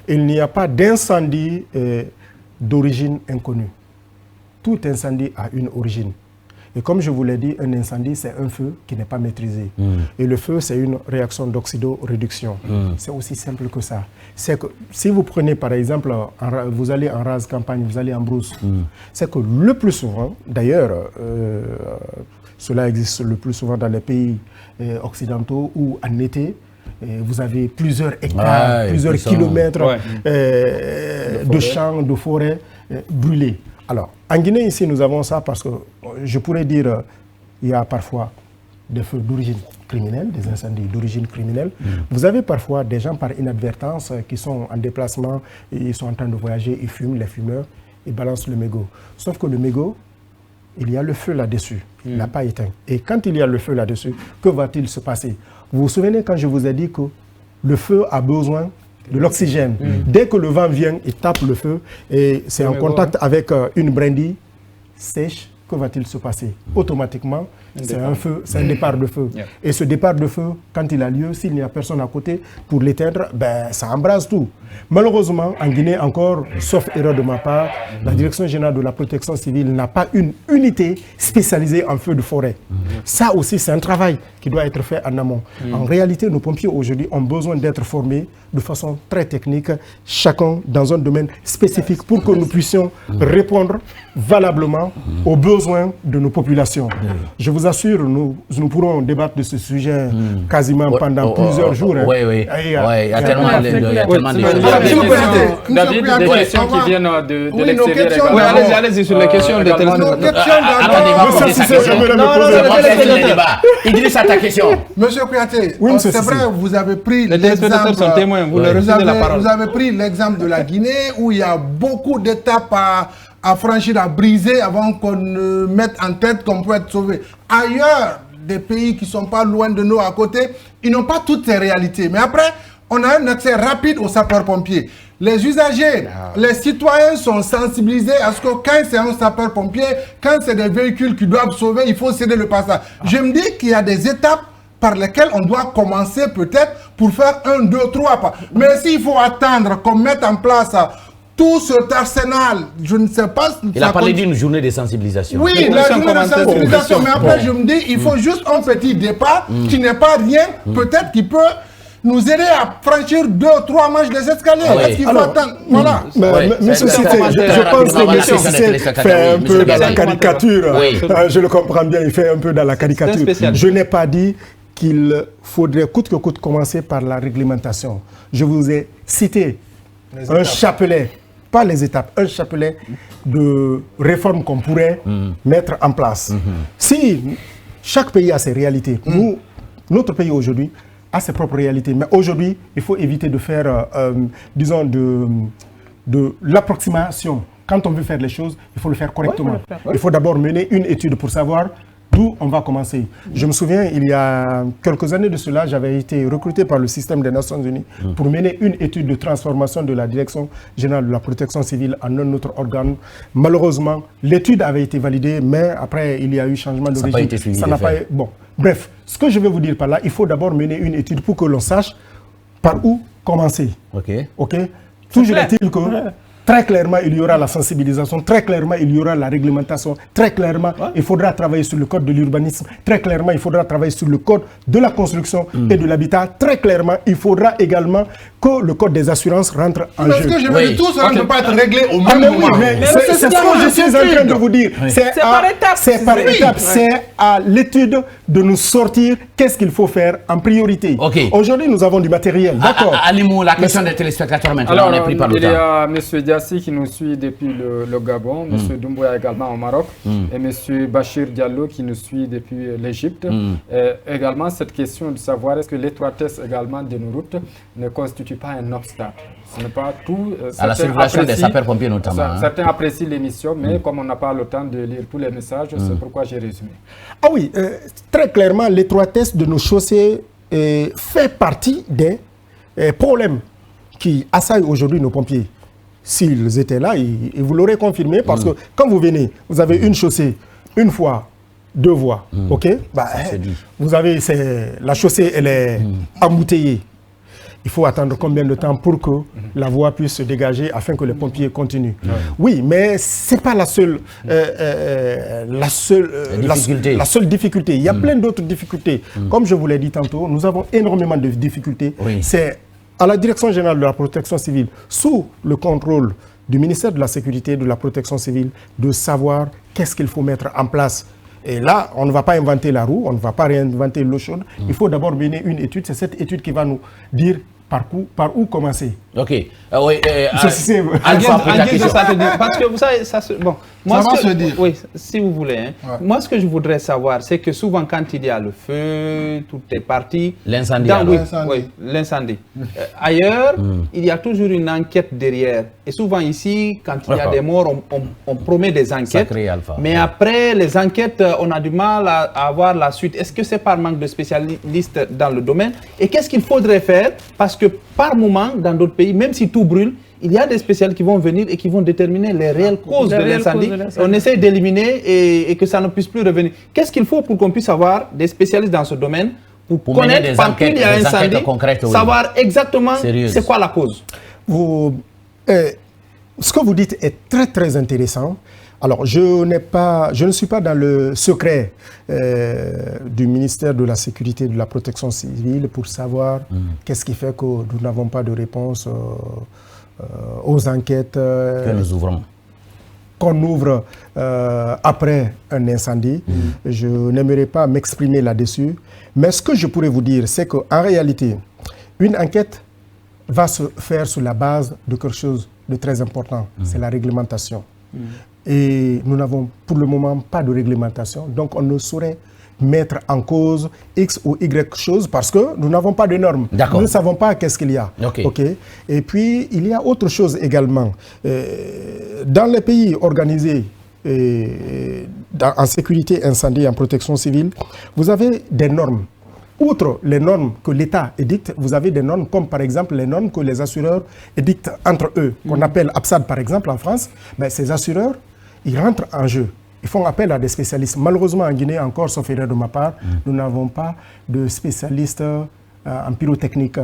S7: Il n'y a pas d'incendie d'origine inconnue. Tout incendie a une origine. Et comme je vous l'ai dit, un incendie, c'est un feu qui n'est pas maîtrisé. Et le feu, c'est une réaction d'oxydoréduction. C'est aussi simple que ça. C'est que si vous prenez, par exemple, vous allez en rase campagne, vous allez en brousse, c'est que le plus souvent, d'ailleurs, cela existe le plus souvent dans les pays occidentaux où en été, vous avez plusieurs hectares, plusieurs kilomètres de champs, de forêts brûlés. Alors, en Guinée, ici, nous avons ça parce que, je pourrais dire, il y a parfois des feux d'origine criminelle, des incendies d'origine criminelle. Vous avez parfois des gens par inadvertance qui sont en déplacement, ils sont en train de voyager, ils fument, les fumeurs, ils balancent le mégot. Sauf que le mégot, il y a le feu là-dessus, il n'a pas éteint. Et quand il y a le feu là-dessus, que va-t-il se passer? Vous vous souvenez quand je vous ai dit que le feu a besoin de l'oxygène. Dès que le vent vient, il tape le feu et c'est en contact avec une brindille sèche. Que va-t-il se passer? Automatiquement, c'est un feu, c'est un départ de feu. Et ce départ de feu, quand il a lieu, s'il n'y a personne à côté pour l'éteindre, ça embrase tout. Malheureusement, en Guinée encore, sauf erreur de ma part, la Direction générale de la protection civile n'a pas une unité spécialisée en feu de forêt. Ça aussi, c'est un travail qui doit être fait en amont. En réalité, nos pompiers aujourd'hui ont besoin d'être formés de façon très technique, chacun dans un domaine spécifique pour que nous puissions répondre valablement aux besoins besoins de nos populations. Je vous assure, nous pourrons débattre de ce sujet quasiment pendant plusieurs jours.
S1: Oui, oui. Il y a tellement de
S5: choses. David, des questions qui viennent de l'extérieur.
S4: Allez-y sur les questions de
S1: Idrissa, ta question.
S3: Monsieur Kouyaté, c'est vrai, vous avez pris
S4: l'exemple. Sont témoins, vous
S3: avez pris l'exemple de la Guinée où il y a beaucoup d'étapes à franchir, à briser avant qu'on ne mette en tête qu'on peut être sauvé. Ailleurs, des pays qui ne sont pas loin de nous à côté, ils n'ont pas toutes ces réalités. Mais après, on a un accès rapide aux sapeurs-pompiers. Les usagers, les citoyens sont sensibilisés à ce que quand c'est un sapeur-pompier, quand c'est des véhicules qui doivent sauver, il faut céder le passage. Je me dis qu'il y a des étapes par lesquelles on doit commencer peut-être pour faire 1, 2, 3 pas. Mais s'il faut attendre qu'on mette en place tout cet arsenal, je ne sais pas...
S1: Il a parlé d'une journée de sensibilisation.
S3: Oui, la journée de sensibilisation, mais après je me dis, il faut juste un petit départ qui n'est pas rien, peut-être qui peut nous aider à franchir 2 ou 3 marches des escaliers. Est-ce qu'il faut attendre? Voilà.
S7: Monsieur Cité, je pense que monsieur Cité fait un peu dans la caricature. Je le comprends bien, il fait un peu dans la caricature. Je n'ai pas dit qu'il faudrait coûte que coûte commencer par la réglementation. Je vous ai cité un chapelet, pas les étapes, un chapelet de réformes qu'on pourrait mettre en place. Si chaque pays a ses réalités, notre pays aujourd'hui a ses propres réalités, mais aujourd'hui, il faut éviter de faire, disons, de l'approximation. Quand on veut faire les choses, il faut le faire correctement. Il faut d'abord mener une étude pour savoir d'où on va commencer. Je me souviens, il y a quelques années de cela, j'avais été recruté par le système des Nations Unies pour mener une étude de transformation de la Direction générale de la protection civile en un autre organe. Malheureusement, l'étude avait été validée, mais après, il y a eu changement de régime. Ça n'a pas été... Bon, bref, ce que je vais vous dire par là, il faut d'abord mener une étude pour que l'on sache par où commencer. OK. Toujours est-il que... Très clairement, il y aura la sensibilisation, très clairement, il y aura la réglementation, très clairement, il faudra travailler sur le code de l'urbanisme, très clairement, il faudra travailler sur le code de la construction et de l'habitat, très clairement, il faudra également que le code des assurances rentre en jeu.
S3: Parce que je veux dire, tout ça ne peut pas être réglé au même moment.
S7: C'est ce que je suis en train de vous dire. C'est par étapes. C'est à l'étude de nous sortir qu'est-ce qu'il faut faire en priorité. Aujourd'hui, nous avons du matériel. D'accord.
S1: Alimou, la question des téléspectateurs maintenant, on est pris par le temps.
S5: Il y a M. Diassi qui nous suit depuis le Gabon, M. Doumbouya également au Maroc, et M. Bachir Diallo qui nous suit depuis l'Égypte. Également, cette question de savoir est-ce que l'étroitesse également de nos routes ne constitue pas un obstacle. Ce n'est pas tout.
S1: À la circulation des sapeurs-pompiers notamment.
S5: Certains apprécient l'émission, mais comme on n'a pas le temps de lire tous les messages, c'est pourquoi j'ai résumé.
S7: Ah oui, très clairement, l'étroitesse de nos chaussées fait partie des problèmes qui assaillent aujourd'hui nos pompiers. S'ils étaient là, ils vous l'auraient confirmé, parce que quand vous venez, vous avez une chaussée, une fois, 2 voies, vous avez, la chaussée, elle est embouteillée. Il faut attendre combien de temps pour que la voie puisse se dégager afin que les pompiers continuent. Oui, mais ce n'est pas la seule difficulté. Il y a plein d'autres difficultés. Comme je vous l'ai dit tantôt, nous avons énormément de difficultés. C'est à la Direction générale de la protection civile, sous le contrôle du ministère de la Sécurité et de la Protection civile, de savoir qu'est-ce qu'il faut mettre en place. Et là, on ne va pas inventer la roue, on ne va pas réinventer l'eau chaude. Il faut d'abord mener une étude. C'est cette étude qui va nous dire par où commencer.
S1: Ok.
S4: Oui, parce que vous savez, bon, moi, oui, si vous voulez. Hein. Ouais. Moi, ce que je voudrais savoir, c'est que souvent, quand il y a le feu, tout est parti.
S1: L'incendie.
S4: Oui, l'incendie. Ailleurs, il y a toujours une enquête derrière. Et souvent, ici, quand il y a des morts, on promet des enquêtes.
S1: Sacré Alpha.
S4: Mais après, les enquêtes, on a du mal à avoir la suite. Est-ce que c'est par manque de spécialistes dans le domaine? Et qu'est-ce qu'il faudrait faire? Parce que par moment, dans d'autres pays, même si tout brûle, il y a des spécialistes qui vont venir et qui vont déterminer les réelles causes de l'incendie. On essaie d'éliminer et que ça ne puisse plus revenir. Qu'est-ce qu'il faut pour qu'on puisse avoir des spécialistes dans ce domaine pour connaître par qui il y a un incendie, savoir exactement c'est quoi la cause?
S7: Ce que vous dites est très très intéressant. Alors, je ne suis pas dans le secret du ministère de la Sécurité et de la Protection civile pour savoir qu'est-ce qui fait que nous n'avons pas de réponse aux enquêtes
S1: que nous ouvrons.
S7: qu'on ouvre après un incendie. Je n'aimerais pas m'exprimer là-dessus. Mais ce que je pourrais vous dire, c'est qu'en réalité, une enquête va se faire sur la base de quelque chose de très important. C'est la réglementation. Et nous n'avons pour le moment pas de réglementation. Donc on ne saurait mettre en cause X ou Y chose parce que nous n'avons pas de normes. Nous ne savons pas qu'est-ce qu'il y a. Okay. Et puis, il y a autre chose également. Dans les pays organisés en sécurité incendie et en protection civile, vous avez des normes. Outre les normes que l'État édicte, vous avez des normes comme par exemple les normes que les assureurs édictent entre eux, qu'on appelle APSAD par exemple en France. Mais ces assureurs, ils rentrent en jeu. Ils font appel à des spécialistes. Malheureusement, en Guinée, encore, sauf erreur de ma part, nous n'avons pas de spécialistes en pyrotechnique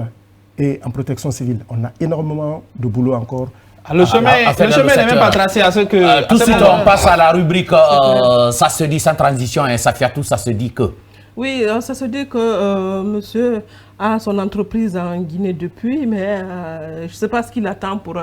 S7: et en protection civile. On a énormément de boulot encore.
S4: Le chemin n'est même pas tracé à ce que...
S1: Tout de suite, on passe à la rubrique ça se dit sans transition et Safiatou, ça se dit que...
S2: Oui, ça se dit que monsieur a son entreprise en Guinée depuis, mais je ne sais pas ce qu'il attend pour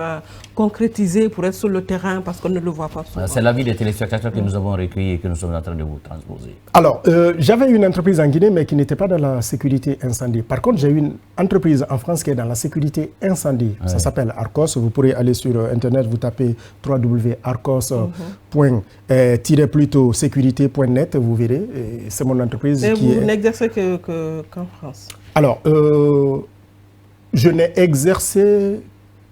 S2: concrétiser, pour être sur le terrain, parce qu'on ne le voit pas souvent.
S1: C'est l'avis des téléspectateurs que nous avons recueilli et que nous sommes en train de vous transposer.
S7: Alors, j'avais une entreprise en Guinée, mais qui n'était pas dans la sécurité incendie. Par contre, j'ai une entreprise en France qui est dans la sécurité incendie. Ça s'appelle Arcos. Vous pourrez aller sur Internet, vous tapez www.arcos-sécurité.net, vous verrez. C'est mon entreprise qui est...
S2: Vous n'exercez qu'en France?
S7: Alors, je n'ai exercé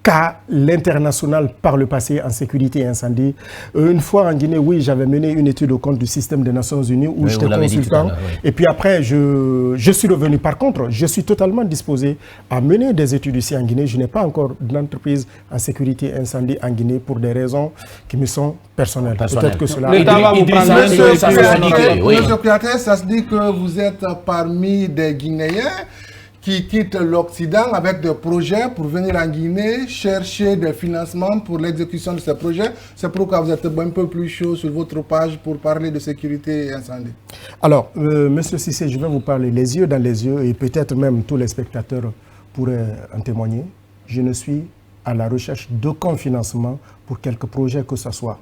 S7: qu'à l'international par le passé en sécurité et incendie. Une fois en Guinée, oui, j'avais mené une étude au compte du système des Nations Unies où j'étais consultant. Et puis après, je suis revenu. Par contre, je suis totalement disposé à mener des études ici en Guinée. Je n'ai pas encore d'entreprise en sécurité et incendie en Guinée pour des raisons qui me sont personnelles. Peut-être que cela...
S3: Monsieur Kouyaté, ça se dit que vous êtes parmi des Guinéens qui quittent l'Occident avec des projets pour venir en Guinée chercher des financements pour l'exécution de ces projets. C'est pourquoi vous êtes un peu plus chaud sur votre page pour parler de sécurité et incendie.
S7: Alors, monsieur Cissé, je vais vous parler les yeux dans les yeux et peut-être même tous les spectateurs pourraient en témoigner. Je ne suis à la recherche d'aucun financement pour quelque projet que ce soit.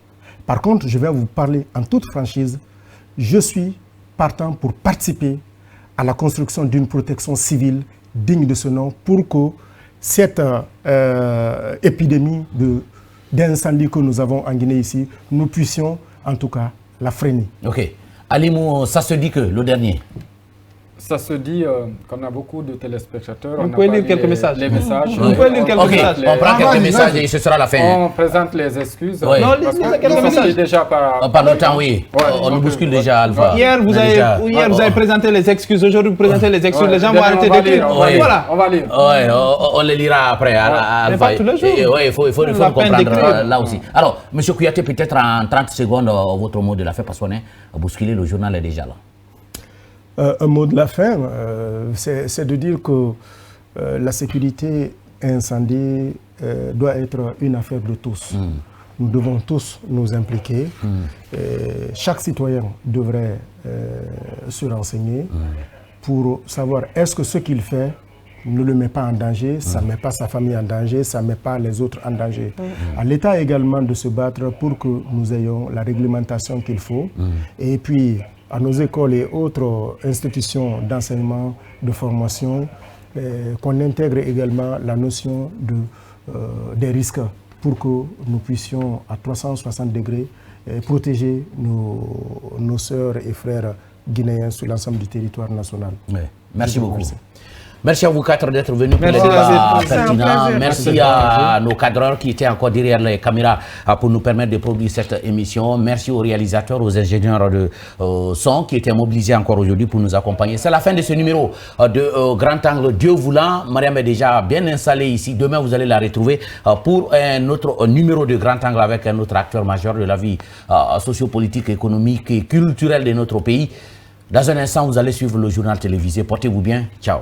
S7: Par contre, je vais vous parler en toute franchise. Je suis partant pour participer à la construction d'une protection civile digne de ce nom pour que cette épidémie d'incendie que nous avons en Guinée ici, nous puissions en tout cas la freiner.
S1: Ok. Alimou, ça se dit que le dernier?
S5: Ça se dit qu'on a beaucoup de téléspectateurs.
S4: Vous pouvez lire quelques messages.
S5: Les messages.
S4: Vous pouvez lire quelques messages.
S1: On prend quelques messages et ce sera la fin.
S5: On présente les excuses.
S1: Oui.
S4: Non, lisez quelques messages.
S5: Déjà par
S1: le temps, oui. On nous bouscule déjà, Alpha.
S4: Hier, vous avez présenté les excuses. Aujourd'hui, vous présentez les excuses. Les gens vont arrêter d'écrire.
S5: Voilà. On va lire.
S1: On les lira après, Alpha. Oui, il faut comprendre là aussi. Alors, M. Kouyaté, peut-être en 30 secondes, votre mot de la fin, parce qu'on est bousculé, le journal est déjà là.
S7: Un mot de la fin, c'est de dire que la sécurité incendie doit être une affaire de tous. Nous devons tous nous impliquer. Chaque citoyen devrait se renseigner pour savoir est-ce que ce qu'il fait ne le met pas en danger, ça ne met pas sa famille en danger, ça ne met pas les autres en danger. À l'État également de se battre pour que nous ayons la réglementation qu'il faut. Et puis, à nos écoles et autres institutions d'enseignement, de formation, qu'on intègre également la notion des risques pour que nous puissions à 360 degrés protéger nos sœurs et frères guinéens sur l'ensemble du territoire national.
S1: Merci beaucoup. Merci à vous quatre d'être venus pour les débats pertinents. Merci à nos cadreurs qui étaient encore derrière les caméras pour nous permettre de produire cette émission. Merci aux réalisateurs, aux ingénieurs de son qui étaient mobilisés encore aujourd'hui pour nous accompagner. C'est la fin de ce numéro de Grand Angle. Dieu voulant, Mariam est déjà bien installée ici. Demain, vous allez la retrouver pour un autre numéro de Grand Angle avec un autre acteur majeur de la vie sociopolitique, économique et culturelle de notre pays. Dans un instant, vous allez suivre le journal télévisé. Portez-vous bien. Ciao.